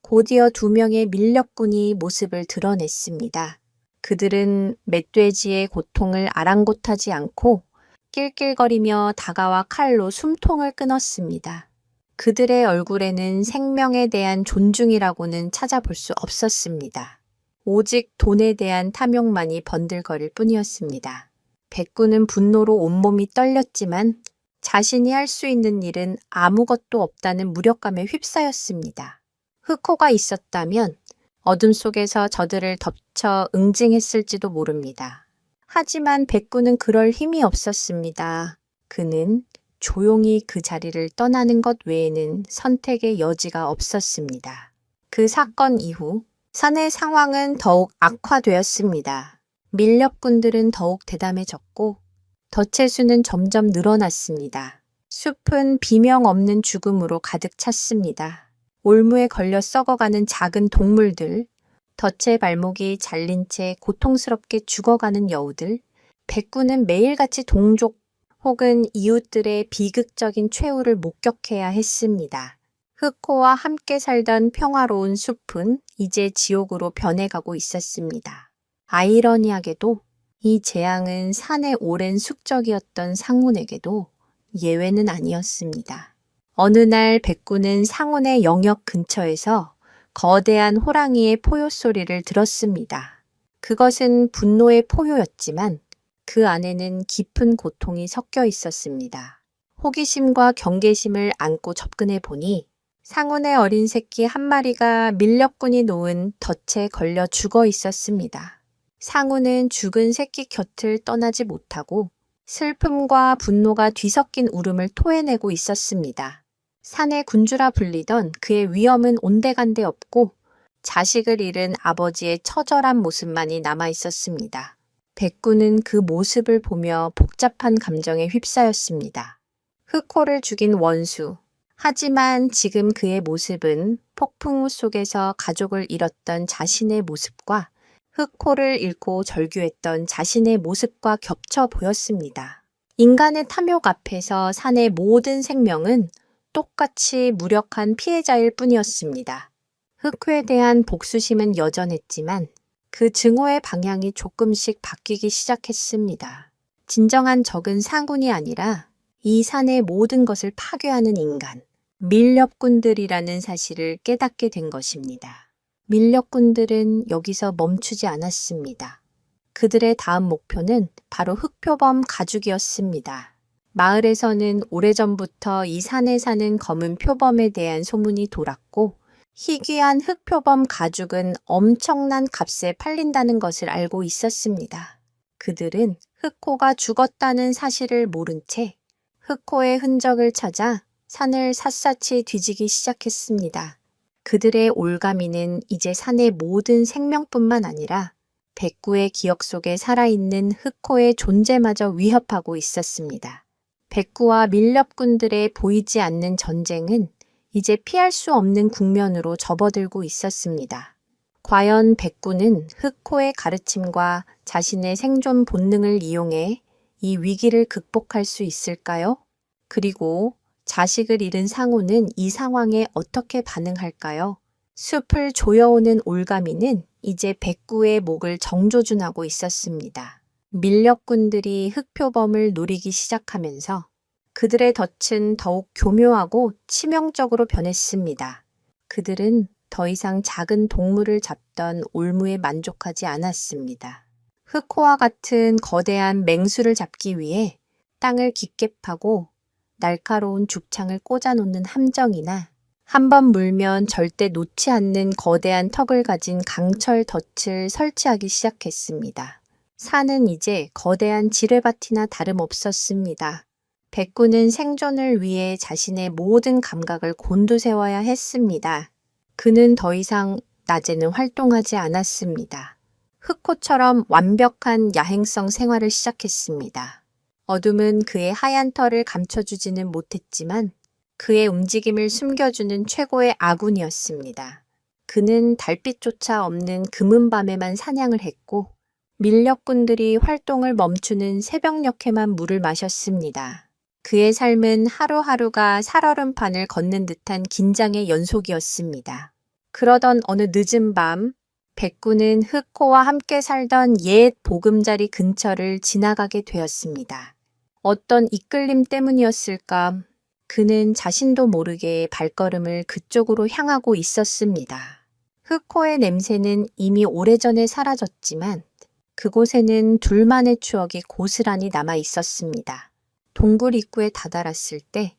곧이어 2명의 밀렵꾼이 모습을 드러냈습니다. 그들은 멧돼지의 고통을 아랑곳하지 않고 낄낄거리며 다가와 칼로 숨통을 끊었습니다. 그들의 얼굴에는 생명에 대한 존중이라고는 찾아볼 수 없었습니다. 오직 돈에 대한 탐욕만이 번들거릴 뿐이었습니다. 백구는 분노로 온몸이 떨렸지만 자신이 할 수 있는 일은 아무것도 없다는 무력감에 휩싸였습니다. 흑호가 있었다면 어둠 속에서 저들을 덮쳐 응징했을지도 모릅니다. 하지만 백구는 그럴 힘이 없었습니다. 그는 조용히 그 자리를 떠나는 것 외에는 선택의 여지가 없었습니다. 그 사건 이후 산의 상황은 더욱 악화되었습니다. 밀렵꾼들은 더욱 대담해졌고 덫의 수는 점점 늘어났습니다. 숲은 비명 없는 죽음으로 가득 찼습니다. 올무에 걸려 썩어가는 작은 동물들, 덫의 발목이 잘린 채 고통스럽게 죽어가는 여우들, 백구는 매일같이 동족 혹은 이웃들의 비극적인 최후를 목격해야 했습니다. 흑호와 함께 살던 평화로운 숲은 이제 지옥으로 변해가고 있었습니다. 아이러니하게도 이 재앙은 산의 오랜 숙적이었던 상훈에게도 예외는 아니었습니다. 어느 날 백구는 상훈의 영역 근처에서 거대한 호랑이의 포효 소리를 들었습니다. 그것은 분노의 포효였지만 그 안에는 깊은 고통이 섞여 있었습니다. 호기심과 경계심을 안고 접근해 보니 상훈의 어린 새끼 한 마리가 밀렵꾼이 놓은 덫에 걸려 죽어 있었습니다. 상훈은 죽은 새끼 곁을 떠나지 못하고 슬픔과 분노가 뒤섞인 울음을 토해내고 있었습니다. 산의 군주라 불리던 그의 위엄은 온데간데 없고 자식을 잃은 아버지의 처절한 모습만이 남아 있었습니다. 백구는 그 모습을 보며 복잡한 감정에 휩싸였습니다. 흑호를 죽인 원수. 하지만 지금 그의 모습은 폭풍우 속에서 가족을 잃었던 자신의 모습과 흑호를 잃고 절규했던 자신의 모습과 겹쳐 보였습니다. 인간의 탐욕 앞에서 산의 모든 생명은 똑같이 무력한 피해자일 뿐이었습니다. 흑호에 대한 복수심은 여전했지만 그 증오의 방향이 조금씩 바뀌기 시작했습니다. 진정한 적은 상훈이 아니라 이 산의 모든 것을 파괴하는 인간, 밀렵꾼들이라는 사실을 깨닫게 된 것입니다. 밀렵꾼들은 여기서 멈추지 않았습니다. 그들의 다음 목표는 바로 흑표범 가죽이었습니다. 마을에서는 오래전부터 이 산에 사는 검은 표범에 대한 소문이 돌았고 희귀한 흑표범 가죽은 엄청난 값에 팔린다는 것을 알고 있었습니다. 그들은 흑호가 죽었다는 사실을 모른 채 흑호의 흔적을 찾아 산을 샅샅이 뒤지기 시작했습니다. 그들의 올가미는 이제 산의 모든 생명뿐만 아니라 백구의 기억 속에 살아있는 흑호의 존재마저 위협하고 있었습니다. 백구와 밀렵꾼들의 보이지 않는 전쟁은 이제 피할 수 없는 국면으로 접어들고 있었습니다. 과연 백구는 흑호의 가르침과 자신의 생존 본능을 이용해 이 위기를 극복할 수 있을까요? 그리고 자식을 잃은 상훈은 이 상황에 어떻게 반응할까요? 숲을 조여오는 올가미는 이제 백구의 목을 정조준하고 있었습니다. 밀렵꾼들이 흑표범을 노리기 시작하면서 그들의 덫은 더욱 교묘하고 치명적으로 변했습니다. 그들은 더 이상 작은 동물을 잡던 올무에 만족하지 않았습니다. 흑호와 같은 거대한 맹수를 잡기 위해 땅을 깊게 파고 날카로운 죽창을 꽂아놓는 함정이나 한 번 물면 절대 놓지 않는 거대한 턱을 가진 강철 덫을 설치하기 시작했습니다. 산은 이제 거대한 지뢰밭이나 다름없었습니다. 백구는 생존을 위해 자신의 모든 감각을 곤두세워야 했습니다. 그는 더 이상 낮에는 활동하지 않았습니다. 흑호처럼 완벽한 야행성 생활을 시작했습니다. 어둠은 그의 하얀 털을 감춰주지는 못했지만 그의 움직임을 숨겨주는 최고의 아군이었습니다. 그는 달빛조차 없는 금은 밤에만 사냥을 했고 밀렵꾼들이 활동을 멈추는 새벽녘에만 물을 마셨습니다. 그의 삶은 하루하루가 살얼음판을 걷는 듯한 긴장의 연속이었습니다. 그러던 어느 늦은 밤, 백구는 흑호와 함께 살던 옛 보금자리 근처를 지나가게 되었습니다. 어떤 이끌림 때문이었을까? 그는 자신도 모르게 발걸음을 그쪽으로 향하고 있었습니다. 흑호의 냄새는 이미 오래전에 사라졌지만 그곳에는 둘만의 추억이 고스란히 남아 있었습니다. 동굴 입구에 다다랐을 때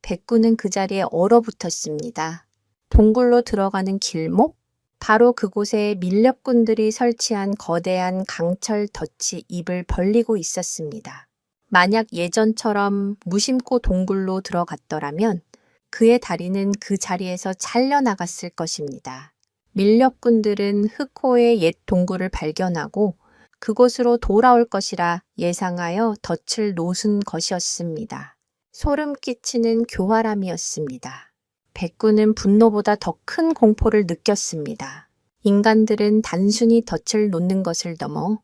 백구는 그 자리에 얼어붙었습니다. 동굴로 들어가는 길목? 바로 그곳에 밀렵꾼들이 설치한 거대한 강철 덫이 입을 벌리고 있었습니다. 만약 예전처럼 무심코 동굴로 들어갔더라면 그의 다리는 그 자리에서 잘려나갔을 것입니다. 밀렵꾼들은 흑호의 옛 동굴을 발견하고 그곳으로 돌아올 것이라 예상하여 덫을 놓은 것이었습니다. 소름 끼치는 교활함이었습니다. 백구는 분노보다 더 큰 공포를 느꼈습니다. 인간들은 단순히 덫을 놓는 것을 넘어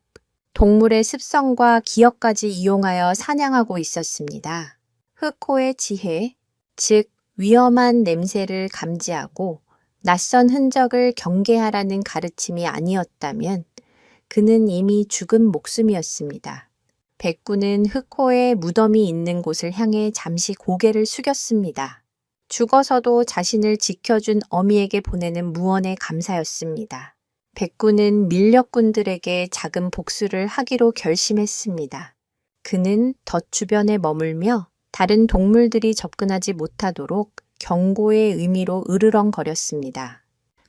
동물의 습성과 기억까지 이용하여 사냥하고 있었습니다. 흑호의 지혜, 즉 위험한 냄새를 감지하고 낯선 흔적을 경계하라는 가르침이 아니었다면 그는 이미 죽은 목숨이었습니다. 백구는 흑호의 무덤이 있는 곳을 향해 잠시 고개를 숙였습니다. 죽어서도 자신을 지켜준 어미에게 보내는 무언의 감사였습니다. 백구는 밀렵꾼들에게 작은 복수를 하기로 결심했습니다. 그는 덫 주변에 머물며 다른 동물들이 접근하지 못하도록 경고의 의미로 으르렁거렸습니다.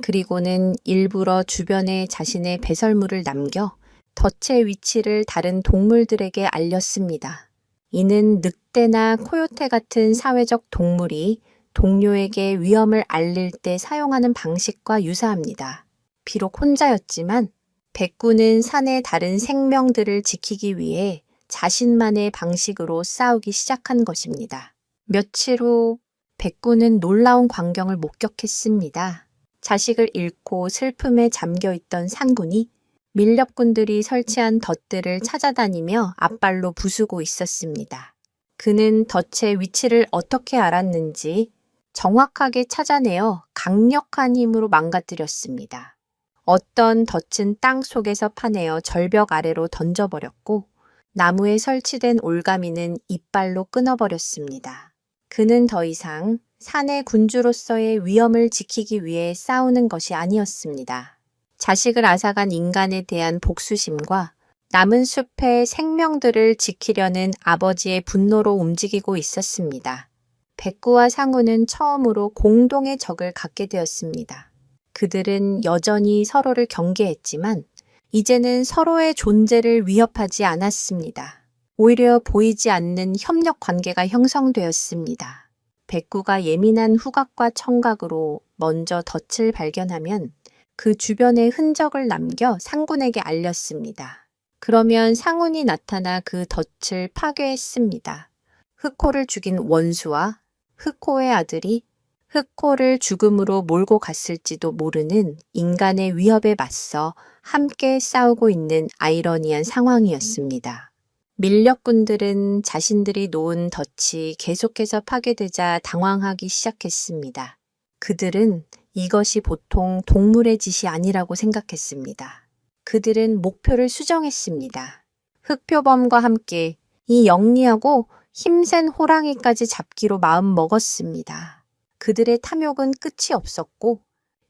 그리고는 일부러 주변에 자신의 배설물을 남겨 덫의 위치를 다른 동물들에게 알렸습니다. 이는 늑대나 코요테 같은 사회적 동물이 동료에게 위험을 알릴 때 사용하는 방식과 유사합니다. 비록 혼자였지만 백구는 산의 다른 생명들을 지키기 위해 자신만의 방식으로 싸우기 시작한 것입니다. 며칠 후 백구는 놀라운 광경을 목격했습니다. 자식을 잃고 슬픔에 잠겨있던 상군이 밀렵꾼들이 설치한 덫들을 찾아다니며 앞발로 부수고 있었습니다. 그는 덫의 위치를 어떻게 알았는지 정확하게 찾아내어 강력한 힘으로 망가뜨렸습니다. 어떤 덫은 땅 속에서 파내어 절벽 아래로 던져버렸고 나무에 설치된 올가미는 이빨로 끊어버렸습니다. 그는 더 이상 산의 군주로서의 위엄을 지키기 위해 싸우는 것이 아니었습니다. 자식을 앗아간 인간에 대한 복수심과 남은 숲의 생명들을 지키려는 아버지의 분노로 움직이고 있었습니다. 백구와 상우는 처음으로 공동의 적을 갖게 되었습니다. 그들은 여전히 서로를 경계했지만 이제는 서로의 존재를 위협하지 않았습니다. 오히려 보이지 않는 협력 관계가 형성되었습니다. 백구가 예민한 후각과 청각으로 먼저 덫을 발견하면 그 주변의 흔적을 남겨 상군에게 알렸습니다. 그러면 상훈이 나타나 그 덫을 파괴했습니다. 흑호를 죽인 원수와 흑호의 아들이 흑호를 죽음으로 몰고 갔을지도 모르는 인간의 위협에 맞서 함께 싸우고 있는 아이러니한 상황이었습니다. 밀렵꾼들은 자신들이 놓은 덫이 계속해서 파괴되자 당황하기 시작했습니다. 그들은 이것이 보통 동물의 짓이 아니라고 생각했습니다. 그들은 목표를 수정했습니다. 흑표범과 함께 이 영리하고 힘센 호랑이까지 잡기로 마음 먹었습니다. 그들의 탐욕은 끝이 없었고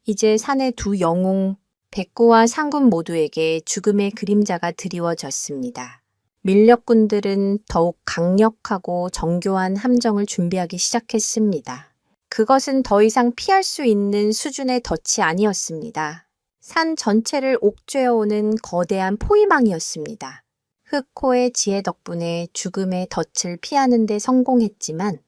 이제 산의 두 영웅 백구와 상군 모두에게 죽음의 그림자가 드리워졌습니다. 밀렵꾼들은 더욱 강력하고 정교한 함정을 준비하기 시작했습니다. 그것은 더 이상 피할 수 있는 수준의 덫이 아니었습니다. 산 전체를 옥죄어오는 거대한 포위망이었습니다. 흑호의 지혜 덕분에 죽음의 덫을 피하는 데 성공했지만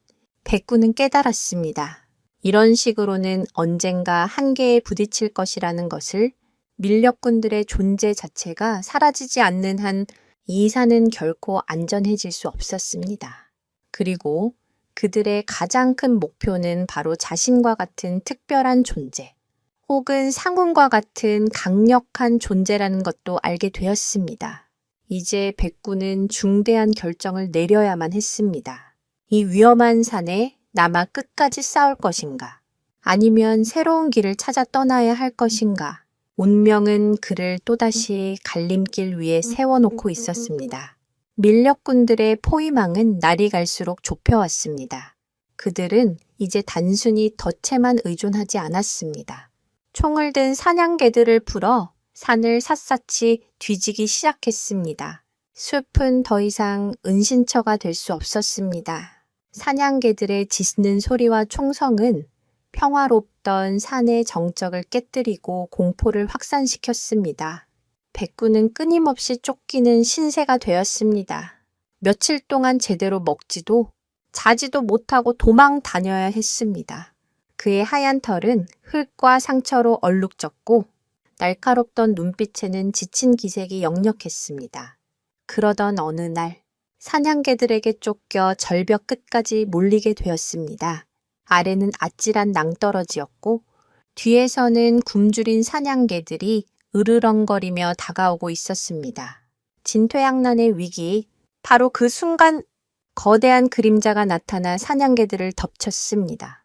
백구는 깨달았습니다. 이런 식으로는 언젠가 한계에 부딪힐 것이라는 것을 밀렵꾼들의 존재 자체가 사라지지 않는 한 이 산은 결코 안전해질 수 없었습니다. 그리고 그들의 가장 큰 목표는 바로 자신과 같은 특별한 존재, 혹은 상훈과 같은 강력한 존재라는 것도 알게 되었습니다. 이제 백구는 중대한 결정을 내려야만 했습니다. 이 위험한 산에 남아 끝까지 싸울 것인가? 아니면 새로운 길을 찾아 떠나야 할 것인가? 운명은 그를 또다시 갈림길 위에 세워놓고 있었습니다. 밀렵군들의 포위망은 날이 갈수록 좁혀왔습니다. 그들은 이제 단순히 덫에만 의존하지 않았습니다. 총을 든 사냥개들을 풀어 산을 샅샅이 뒤지기 시작했습니다. 숲은 더 이상 은신처가 될 수 없었습니다. 사냥개들의 짖는 소리와 총성은 평화롭던 산의 정적을 깨뜨리고 공포를 확산시켰습니다. 백구는 끊임없이 쫓기는 신세가 되었습니다. 며칠 동안 제대로 먹지도 자지도 못하고 도망 다녀야 했습니다. 그의 하얀 털은 흙과 상처로 얼룩졌고 날카롭던 눈빛에는 지친 기색이 역력했습니다. 그러던 어느 날 사냥개들에게 쫓겨 절벽 끝까지 몰리게 되었습니다. 아래는 아찔한 낭떠러지였고 뒤에서는 굶주린 사냥개들이 으르렁거리며 다가오고 있었습니다. 진퇴양난의 위기, 바로 그 순간 거대한 그림자가 나타나 사냥개들을 덮쳤습니다.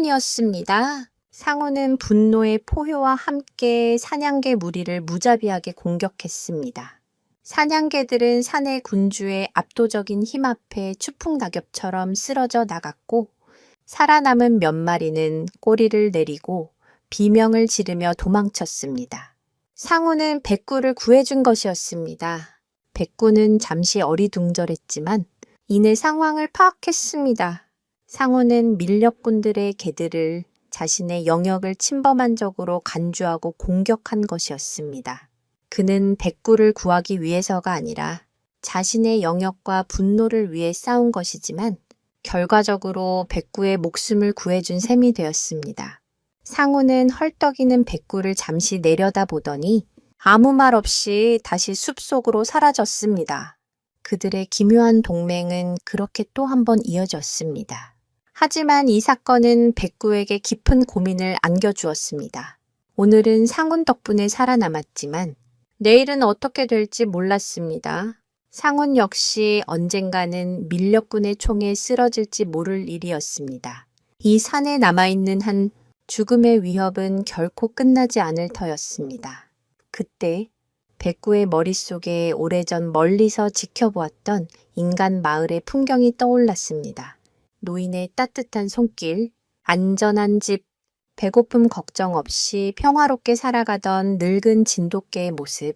상온이었습니다. 상온은 분노의 포효와 함께 사냥개 무리를 무자비하게 공격했습니다. 사냥개들은 산의 군주의 압도적인 힘 앞에 추풍낙엽처럼 쓰러져 나갔고 살아남은 몇 마리는 꼬리를 내리고 비명을 지르며 도망쳤습니다. 상우는 백구를 구해준 것이었습니다. 백구는 잠시 어리둥절했지만 이내 상황을 파악했습니다. 상우는 밀렵군들의 개들을 자신의 영역을 침범한 적으로 간주하고 공격한 것이었습니다. 그는 백구를 구하기 위해서가 아니라 자신의 영역과 분노를 위해 싸운 것이지만 결과적으로 백구의 목숨을 구해준 셈이 되었습니다. 상우는 헐떡이는 백구를 잠시 내려다보더니 아무 말 없이 다시 숲속으로 사라졌습니다. 그들의 기묘한 동맹은 그렇게 또 한 번 이어졌습니다. 하지만 이 사건은 백구에게 깊은 고민을 안겨주었습니다. 오늘은 상운 덕분에 살아남았지만 내일은 어떻게 될지 몰랐습니다. 상운 역시 언젠가는 밀렵군의 총에 쓰러질지 모를 일이었습니다. 이 산에 남아있는 한 죽음의 위협은 결코 끝나지 않을 터였습니다. 그때 백구의 머릿속에 오래전 멀리서 지켜보았던 인간 마을의 풍경이 떠올랐습니다. 노인의 따뜻한 손길, 안전한 집, 배고픔 걱정 없이 평화롭게 살아가던 늙은 진돗개의 모습.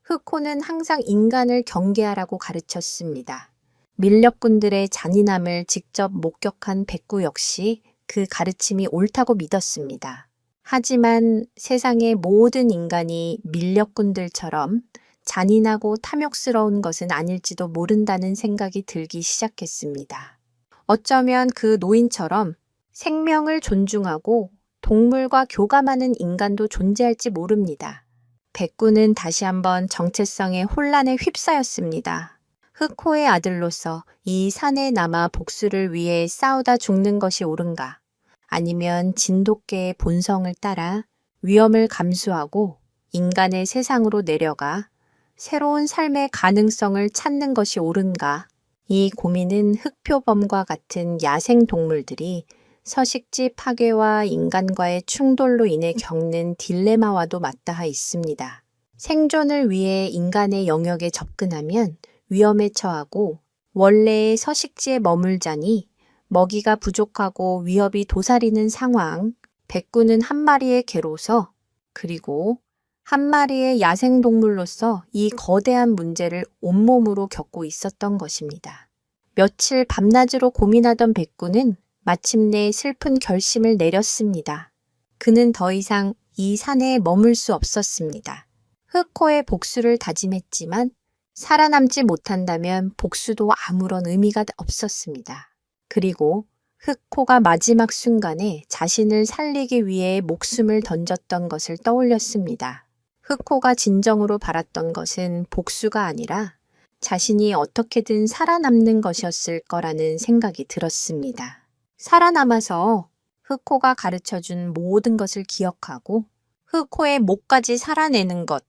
흑호는 항상 인간을 경계하라고 가르쳤습니다. 밀렵군들의 잔인함을 직접 목격한 백구 역시 그 가르침이 옳다고 믿었습니다. 하지만 세상의 모든 인간이 밀렵군들처럼 잔인하고 탐욕스러운 것은 아닐지도 모른다는 생각이 들기 시작했습니다. 어쩌면 그 노인처럼 생명을 존중하고 동물과 교감하는 인간도 존재할지 모릅니다. 백구는 다시 한번 정체성의 혼란에 휩싸였습니다. 흑호의 아들로서 이 산에 남아 복수를 위해 싸우다 죽는 것이 옳은가? 아니면 진돗개의 본성을 따라 위험을 감수하고 인간의 세상으로 내려가 새로운 삶의 가능성을 찾는 것이 옳은가? 이 고민은 흑표범과 같은 야생 동물들이 서식지 파괴와 인간과의 충돌로 인해 겪는 딜레마와도 맞닿아 있습니다. 생존을 위해 인간의 영역에 접근하면 위험에 처하고 원래의 서식지에 머물자니 먹이가 부족하고 위협이 도사리는 상황, 백구는 한 마리의 개로서 그리고 한 마리의 야생동물로서 이 거대한 문제를 온몸으로 겪고 있었던 것입니다. 며칠 밤낮으로 고민하던 백구는 마침내 슬픈 결심을 내렸습니다. 그는 더 이상 이 산에 머물 수 없었습니다. 흑호의 복수를 다짐했지만 살아남지 못한다면 복수도 아무런 의미가 없었습니다. 그리고 흑호가 마지막 순간에 자신을 살리기 위해 목숨을 던졌던 것을 떠올렸습니다. 흑호가 진정으로 바랐던 것은 복수가 아니라 자신이 어떻게든 살아남는 것이었을 거라는 생각이 들었습니다. 살아남아서 흑호가 가르쳐준 모든 것을 기억하고 흑호의 목까지 살아내는 것,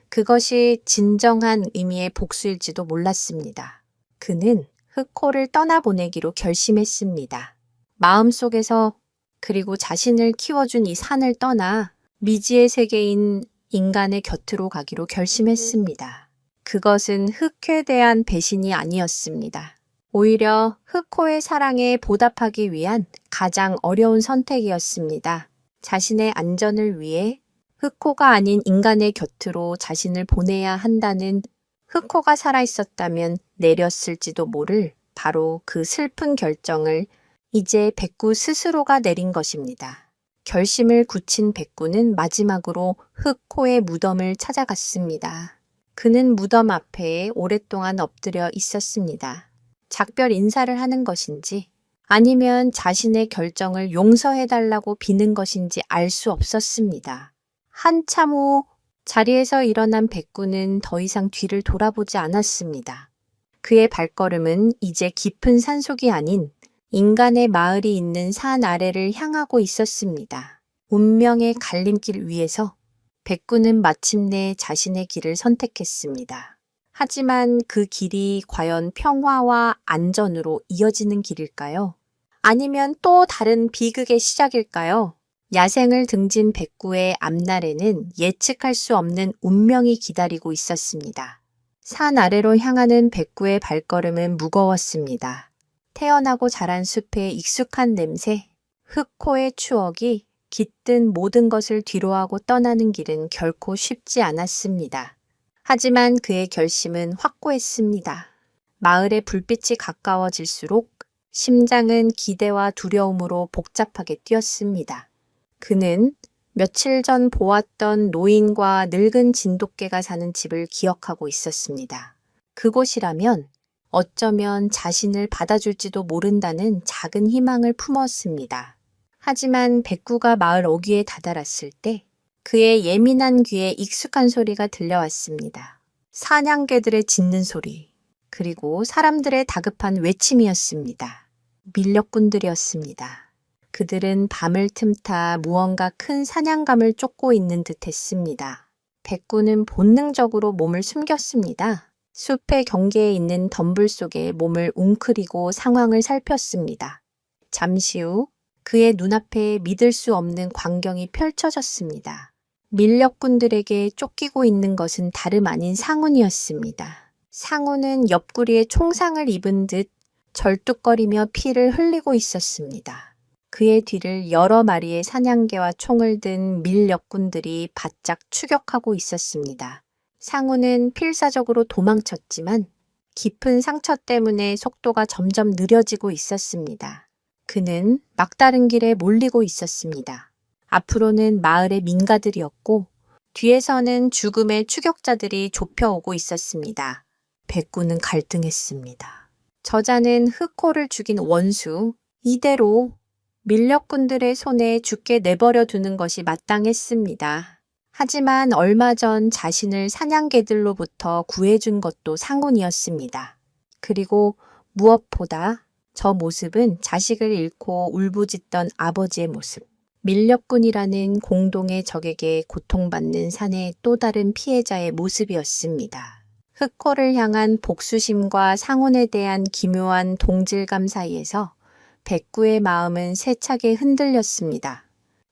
그것이 진정한 의미의 복수일지도 몰랐습니다. 그는 흑호를 떠나보내기로 결심했습니다. 마음속에서 그리고 자신을 키워준 이 산을 떠나 미지의 세계인 인간의 곁으로 가기로 결심했습니다. 그것은 흑호에 대한 배신이 아니었습니다. 오히려 흑호의 사랑에 보답하기 위한 가장 어려운 선택이었습니다. 자신의 안전을 위해 흑호가 아닌 인간의 곁으로 자신을 보내야 한다는, 흑호가 살아있었다면 내렸을지도 모를 바로 그 슬픈 결정을 이제 백구 스스로가 내린 것입니다. 결심을 굳힌 백구는 마지막으로 흑호의 무덤을 찾아갔습니다. 그는 무덤 앞에 오랫동안 엎드려 있었습니다. 작별 인사를 하는 것인지 아니면 자신의 결정을 용서해달라고 비는 것인지 알 수 없었습니다. 한참 후 자리에서 일어난 백구는 더 이상 뒤를 돌아보지 않았습니다. 그의 발걸음은 이제 깊은 산속이 아닌 인간의 마을이 있는 산 아래를 향하고 있었습니다. 운명의 갈림길 위에서 백구는 마침내 자신의 길을 선택했습니다. 하지만 그 길이 과연 평화와 안전으로 이어지는 길일까요? 아니면 또 다른 비극의 시작일까요? 야생을 등진 백구의 앞날에는 예측할 수 없는 운명이 기다리고 있었습니다. 산 아래로 향하는 백구의 발걸음은 무거웠습니다. 태어나고 자란 숲의 익숙한 냄새, 흑호의 추억이 깃든 모든 것을 뒤로하고 떠나는 길은 결코 쉽지 않았습니다. 하지만 그의 결심은 확고했습니다. 마을의 불빛이 가까워질수록 심장은 기대와 두려움으로 복잡하게 뛰었습니다. 그는 며칠 전 보았던 노인과 늙은 진돗개가 사는 집을 기억하고 있었습니다. 그곳이라면 어쩌면 자신을 받아줄지도 모른다는 작은 희망을 품었습니다. 하지만 백구가 마을 어귀에 다다랐을 때 그의 예민한 귀에 익숙한 소리가 들려왔습니다. 사냥개들의 짖는 소리, 그리고 사람들의 다급한 외침이었습니다. 밀렵꾼들이었습니다. 그들은 밤을 틈타 무언가 큰 사냥감을 쫓고 있는 듯 했습니다. 백구는 본능적으로 몸을 숨겼습니다. 숲의 경계에 있는 덤불 속에 몸을 웅크리고 상황을 살폈습니다. 잠시 후 그의 눈앞에 믿을 수 없는 광경이 펼쳐졌습니다. 밀렵꾼들에게 쫓기고 있는 것은 다름 아닌 상훈이었습니다. 상훈은 옆구리에 총상을 입은 듯 절뚝거리며 피를 흘리고 있었습니다. 그의 뒤를 여러 마리의 사냥개와 총을 든 밀렵꾼들이 바짝 추격하고 있었습니다. 상훈은 필사적으로 도망쳤지만 깊은 상처 때문에 속도가 점점 느려지고 있었습니다. 그는 막다른 길에 몰리고 있었습니다. 앞으로는 마을의 민가들이었고 뒤에서는 죽음의 추격자들이 좁혀오고 있었습니다. 백구는 갈등했습니다. 저자는 흑호를 죽인 원수, 이대로 밀렵꾼들의 손에 죽게 내버려 두는 것이 마땅했습니다. 하지만 얼마 전 자신을 사냥개들로부터 구해준 것도 상훈이었습니다. 그리고 무엇보다 저 모습은 자식을 잃고 울부짖던 아버지의 모습. 밀렵꾼이라는 공동의 적에게 고통받는 산의 또 다른 피해자의 모습이었습니다. 흑호를 향한 복수심과 상훈에 대한 기묘한 동질감 사이에서 백구의 마음은 세차게 흔들렸습니다.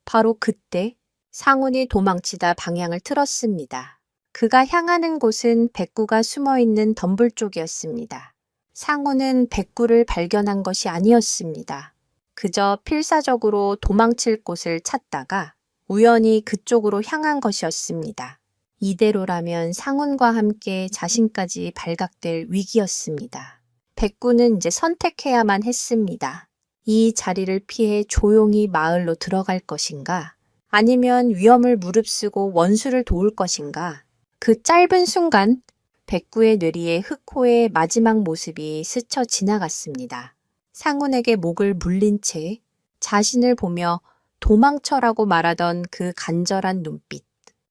바로 그때 상훈이 도망치다 방향을 틀었습니다. 그가 향하는 곳은 백구가 숨어있는 덤불 쪽이었습니다. 상훈은 백구를 발견한 것이 아니었습니다. 그저 필사적으로 도망칠 곳을 찾다가 우연히 그쪽으로 향한 것이었습니다. 이대로라면 상훈과 함께 자신까지 발각될 위기였습니다. 백구는 이제 선택해야만 했습니다. 이 자리를 피해 조용히 마을로 들어갈 것인가? 아니면 위험을 무릅쓰고 원수를 도울 것인가? 그 짧은 순간 백구의 뇌리에 흑호의 마지막 모습이 스쳐 지나갔습니다. 상훈에게 목을 물린 채 자신을 보며 도망쳐라고 말하던 그 간절한 눈빛.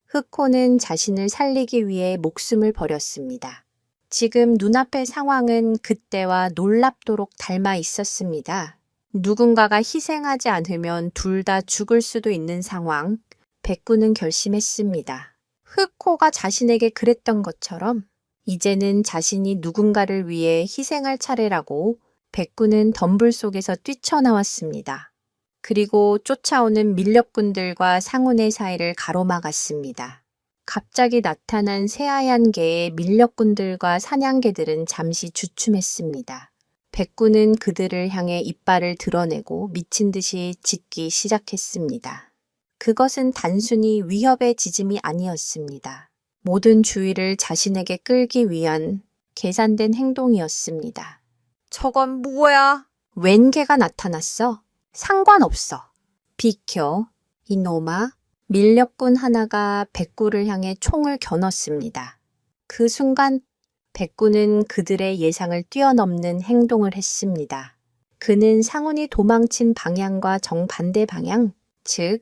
흑호는 자신을 살리기 위해 목숨을 버렸습니다. 지금 눈앞의 상황은 그때와 놀랍도록 닮아 있었습니다. 누군가가 희생하지 않으면 둘 다 죽을 수도 있는 상황. 백구는 결심했습니다. 흑호가 자신에게 그랬던 것처럼 이제는 자신이 누군가를 위해 희생할 차례라고 백구는 덤불 속에서 뛰쳐나왔습니다. 그리고 쫓아오는 밀렵꾼들과 상운의 사이를 가로막았습니다. 갑자기 나타난 새하얀 개의 밀렵꾼들과 사냥개들은 잠시 주춤했습니다. 백구는 그들을 향해 이빨을 드러내고 미친 듯이 짖기 시작했습니다. 그것은 단순히 위협의 짖음이 아니었습니다. 모든 주의를 자신에게 끌기 위한 계산된 행동이었습니다. 저건 뭐야? 웬 개가 나타났어? 상관없어. 비켜, 이놈아. 밀렵꾼 하나가 백구를 향해 총을 겨눴습니다. 그 순간 백구는 그들의 예상을 뛰어넘는 행동을 했습니다. 그는 상운이 도망친 방향과 정반대 방향, 즉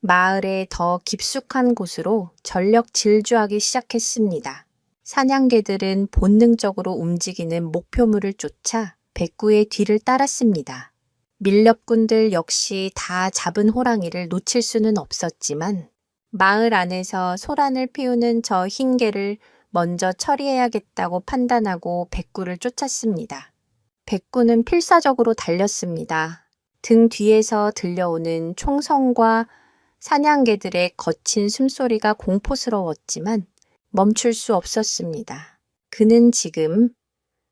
마을의 더 깊숙한 곳으로 전력 질주하기 시작했습니다. 사냥개들은 본능적으로 움직이는 목표물을 쫓아 백구의 뒤를 따랐습니다. 밀렵꾼들 역시 다 잡은 호랑이를 놓칠 수는 없었지만 마을 안에서 소란을 피우는 저 흰 개를 먼저 처리해야겠다고 판단하고 백구를 쫓았습니다. 백구는 필사적으로 달렸습니다. 등 뒤에서 들려오는 총성과 사냥개들의 거친 숨소리가 공포스러웠지만 멈출 수 없었습니다. 그는 지금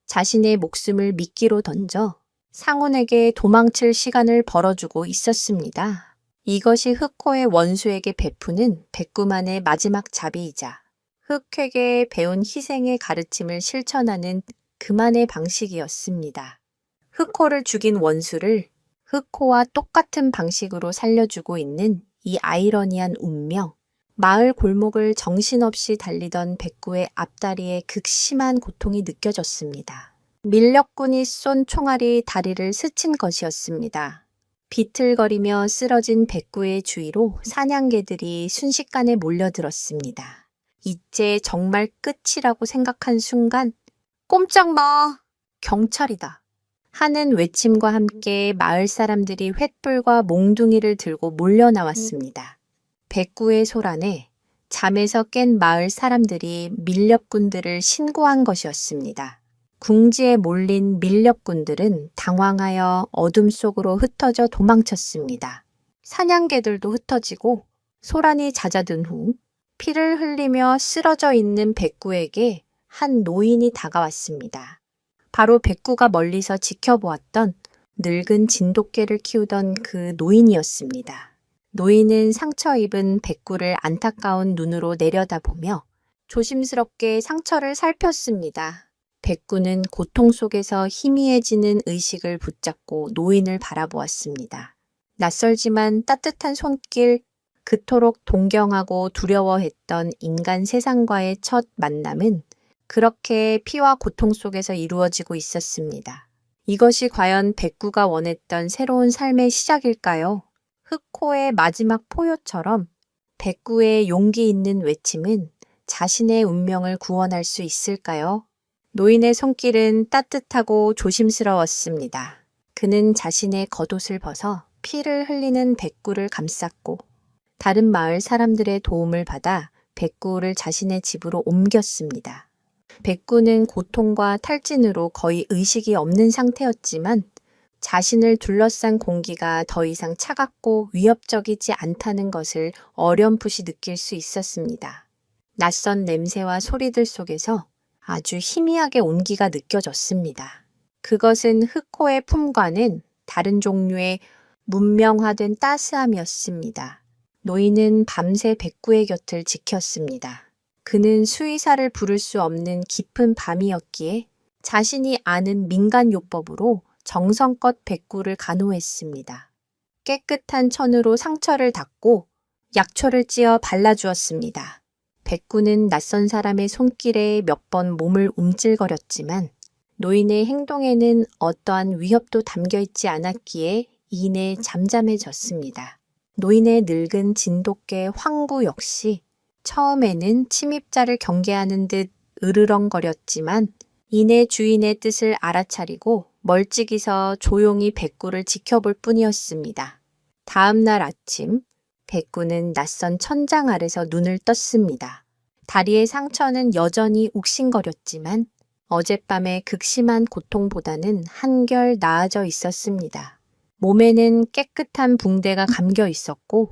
자신의 목숨을 미끼로 던져 상운에게 도망칠 시간을 벌어주고 있었습니다. 이것이 흑호의 원수에게 베푸는 백구만의 마지막 자비이자 흑획에 배운 희생의 가르침을 실천하는 그만의 방식이었습니다. 흑호를 죽인 원수를 흑호와 똑같은 방식으로 살려주고 있는 이 아이러니한 운명. 마을 골목을 정신없이 달리던 백구의 앞다리에 극심한 고통이 느껴졌습니다. 밀렵꾼이 쏜 총알이 다리를 스친 것이었습니다. 비틀거리며 쓰러진 백구의 주위로 사냥개들이 순식간에 몰려들었습니다. 이제 정말 끝이라고 생각한 순간 꼼짝 마! 경찰이다! 하는 외침과 함께 마을 사람들이 횃불과 몽둥이를 들고 몰려 나왔습니다. 백구의 소란에 잠에서 깬 마을 사람들이 밀렵꾼들을 신고한 것이었습니다. 궁지에 몰린 밀렵꾼들은 당황하여 어둠 속으로 흩어져 도망쳤습니다. 사냥개들도 흩어지고 소란이 잦아든 후 피를 흘리며 쓰러져 있는 백구에게 한 노인이 다가왔습니다. 바로 백구가 멀리서 지켜보았던 늙은 진돗개를 키우던 그 노인이었습니다. 노인은 상처 입은 백구를 안타까운 눈으로 내려다보며 조심스럽게 상처를 살폈습니다. 백구는 고통 속에서 희미해지는 의식을 붙잡고 노인을 바라보았습니다. 낯설지만 따뜻한 손길, 그토록 동경하고 두려워했던 인간 세상과의 첫 만남은 그렇게 피와 고통 속에서 이루어지고 있었습니다. 이것이 과연 백구가 원했던 새로운 삶의 시작일까요? 흑호의 마지막 포효처럼 백구의 용기 있는 외침은 자신의 운명을 구원할 수 있을까요? 노인의 손길은 따뜻하고 조심스러웠습니다. 그는 자신의 겉옷을 벗어 피를 흘리는 백구를 감쌌고 다른 마을 사람들의 도움을 받아 백구를 자신의 집으로 옮겼습니다. 백구는 고통과 탈진으로 거의 의식이 없는 상태였지만 자신을 둘러싼 공기가 더 이상 차갑고 위협적이지 않다는 것을 어렴풋이 느낄 수 있었습니다. 낯선 냄새와 소리들 속에서 아주 희미하게 온기가 느껴졌습니다. 그것은 흑호의 품과는 다른 종류의 문명화된 따스함이었습니다. 노인은 밤새 백구의 곁을 지켰습니다. 그는 수의사를 부를 수 없는 깊은 밤이었기에 자신이 아는 민간요법으로 정성껏 백구를 간호했습니다. 깨끗한 천으로 상처를 닦고 약초를 찧어 발라주었습니다. 백구는 낯선 사람의 손길에 몇 번 몸을 움찔거렸지만 노인의 행동에는 어떠한 위협도 담겨있지 않았기에 이내 잠잠해졌습니다. 노인의 늙은 진돗개 황구 역시 처음에는 침입자를 경계하는 듯 으르렁거렸지만 이내 주인의 뜻을 알아차리고 멀찍이서 조용히 백구를 지켜볼 뿐이었습니다. 다음 날 아침 백구는 낯선 천장 아래서 눈을 떴습니다. 다리의 상처는 여전히 욱신거렸지만 어젯밤의 극심한 고통보다는 한결 나아져 있었습니다. 몸에는 깨끗한 붕대가 감겨 있었고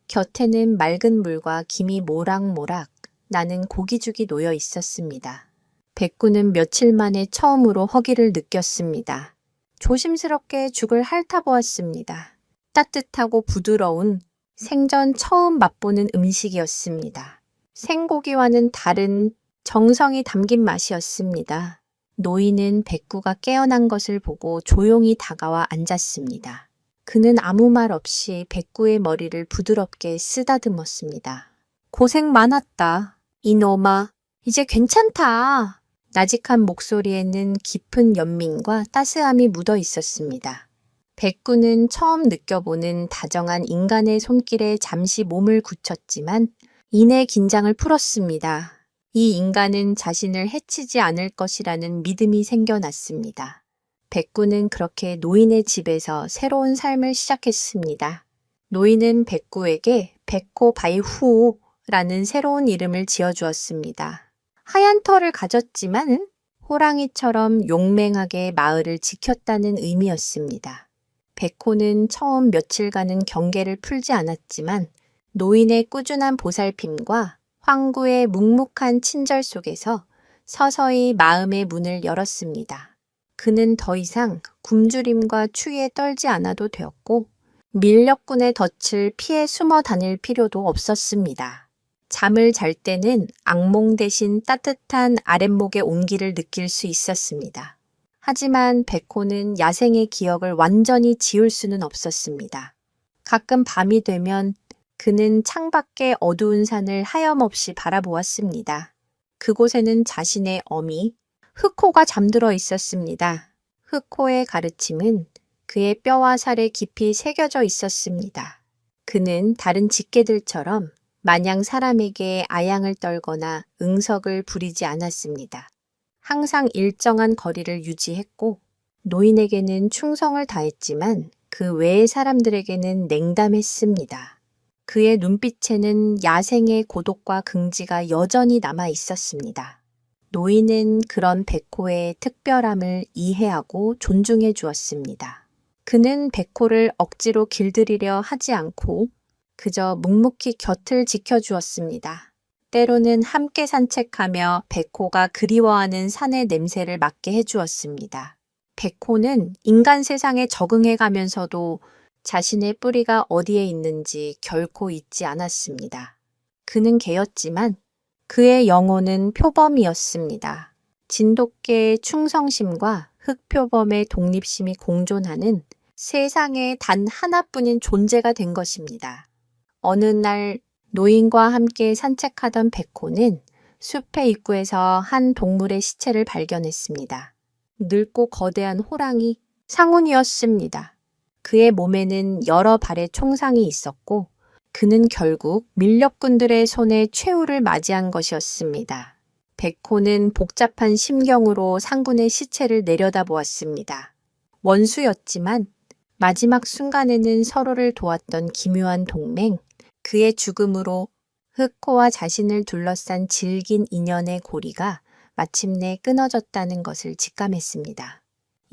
곁에는 맑은 물과 김이 모락모락 나는 고기죽이 놓여 있었습니다. 백구는 며칠 만에 처음으로 허기를 느꼈습니다. 조심스럽게 죽을 핥아보았습니다. 따뜻하고 부드러운 생전 처음 맛보는 음식이었습니다. 생고기와는 다른 정성이 담긴 맛이었습니다. 노인은 백구가 깨어난 것을 보고 조용히 다가와 앉았습니다. 그는 아무 말 없이 백구의 머리를 부드럽게 쓰다듬었습니다. 고생 많았다. 이놈아, 이제 괜찮다. 나직한 목소리에는 깊은 연민과 따스함이 묻어 있었습니다. 백구는 처음 느껴보는 다정한 인간의 손길에 잠시 몸을 굳혔지만 이내 긴장을 풀었습니다. 이 인간은 자신을 해치지 않을 것이라는 믿음이 생겨났습니다. 백구는 그렇게 노인의 집에서 새로운 삶을 시작했습니다. 노인은 백구에게 백호바이후라는 새로운 이름을 지어주었습니다. 하얀 털을 가졌지만 호랑이처럼 용맹하게 마을을 지켰다는 의미였습니다. 백호는 처음 며칠간은 경계를 풀지 않았지만 노인의 꾸준한 보살핌과 황구의 묵묵한 친절 속에서 서서히 마음의 문을 열었습니다. 그는 더 이상 굶주림과 추위에 떨지 않아도 되었고 밀렵꾼의 덫을 피해 숨어 다닐 필요도 없었습니다. 잠을 잘 때는 악몽 대신 따뜻한 아랫목의 온기를 느낄 수 있었습니다. 하지만 백호는 야생의 기억을 완전히 지울 수는 없었습니다. 가끔 밤이 되면 그는 창밖의 어두운 산을 하염없이 바라보았습니다. 그곳에는 자신의 어미, 흑호가 잠들어 있었습니다. 흑호의 가르침은 그의 뼈와 살에 깊이 새겨져 있었습니다. 그는 다른 직계들처럼 마냥 사람에게 아양을 떨거나 응석을 부리지 않았습니다. 항상 일정한 거리를 유지했고 노인에게는 충성을 다했지만 그 외의 사람들에게는 냉담했습니다. 그의 눈빛에는 야생의 고독과 긍지가 여전히 남아 있었습니다. 노인은 그런 백호의 특별함을 이해하고 존중해 주었습니다. 그는 백호를 억지로 길들이려 하지 않고 그저 묵묵히 곁을 지켜주었습니다. 때로는 함께 산책하며 백호가 그리워하는 산의 냄새를 맡게 해주었습니다. 백호는 인간 세상에 적응해 가면서도 자신의 뿌리가 어디에 있는지 결코 잊지 않았습니다. 그는 개였지만 그의 영혼은 표범이었습니다. 진돗개의 충성심과 흑표범의 독립심이 공존하는 세상에 단 하나뿐인 존재가 된 것입니다. 어느 날 노인과 함께 산책하던 백호는 숲의 입구에서 한 동물의 시체를 발견했습니다. 늙고 거대한 호랑이 상운이었습니다. 그의 몸에는 여러 발의 총상이 있었고 그는 결국 밀렵꾼들의 손에 최후를 맞이한 것이었습니다. 백호는 복잡한 심경으로 상군의 시체를 내려다보았습니다. 원수였지만 마지막 순간에는 서로를 도왔던 기묘한 동맹, 그의 죽음으로 흑호와 자신을 둘러싼 질긴 인연의 고리가 마침내 끊어졌다는 것을 직감했습니다.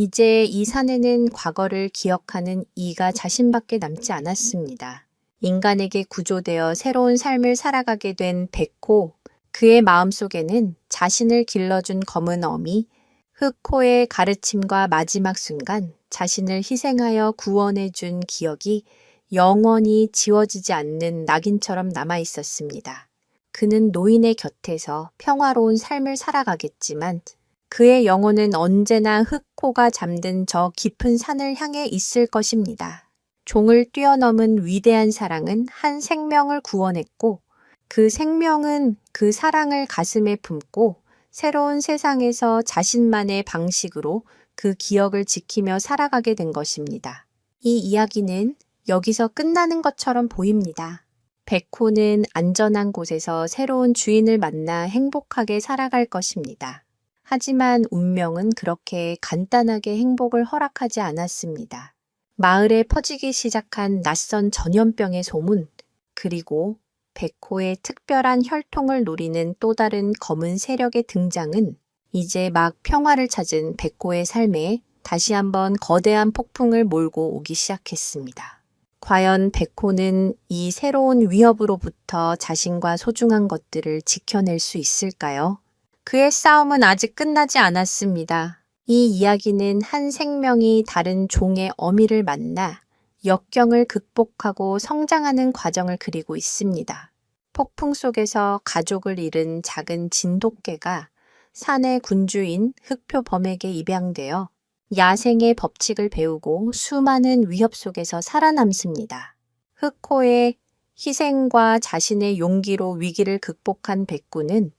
이제 이 산에는 과거를 기억하는 이가 자신밖에 남지 않았습니다. 인간에게 구조되어 새로운 삶을 살아가게 된 백호, 그의 마음속에는 자신을 길러준 검은 어미, 흑호의 가르침과 마지막 순간 자신을 희생하여 구원해준 기억이 영원히 지워지지 않는 낙인처럼 남아 있었습니다. 그는 노인의 곁에서 평화로운 삶을 살아가겠지만 그의 영혼은 언제나 흑호가 잠든 저 깊은 산을 향해 있을 것입니다. 종을 뛰어넘은 위대한 사랑은 한 생명을 구원했고 그 생명은 그 사랑을 가슴에 품고 새로운 세상에서 자신만의 방식으로 그 기억을 지키며 살아가게 된 것입니다. 이 이야기는 여기서 끝나는 것처럼 보입니다. 백호는 안전한 곳에서 새로운 주인을 만나 행복하게 살아갈 것입니다. 하지만 운명은 그렇게 간단하게 행복을 허락하지 않았습니다. 마을에 퍼지기 시작한 낯선 전염병의 소문, 그리고 백호의 특별한 혈통을 노리는 또 다른 검은 세력의 등장은 이제 막 평화를 찾은 백호의 삶에 다시 한번 거대한 폭풍을 몰고 오기 시작했습니다. 과연 백호는 이 새로운 위협으로부터 자신과 소중한 것들을 지켜낼 수 있을까요? 그의 싸움은 아직 끝나지 않았습니다. 이 이야기는 한 생명이 다른 종의 어미를 만나 역경을 극복하고 성장하는 과정을 그리고 있습니다. 폭풍 속에서 가족을 잃은 작은 진돗개가 산의 군주인 흑표범에게 입양되어 야생의 법칙을 배우고 수많은 위협 속에서 살아남습니다. 흑호의 희생과 자신의 용기로 위기를 극복한 백구는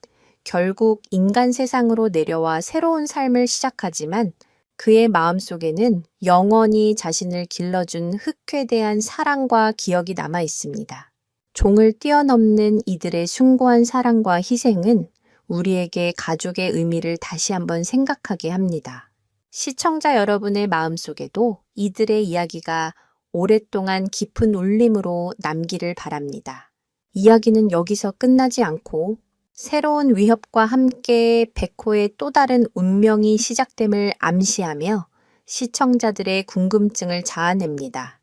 결국 인간 세상으로 내려와 새로운 삶을 시작하지만 그의 마음속에는 영원히 자신을 길러준 흑회에 대한 사랑과 기억이 남아 있습니다. 종을 뛰어넘는 이들의 숭고한 사랑과 희생은 우리에게 가족의 의미를 다시 한번 생각하게 합니다. 시청자 여러분의 마음속에도 이들의 이야기가 오랫동안 깊은 울림으로 남기를 바랍니다. 이야기는 여기서 끝나지 않고 새로운 위협과 함께 백호의 또 다른 운명이 시작됨을 암시하며 시청자들의 궁금증을 자아냅니다.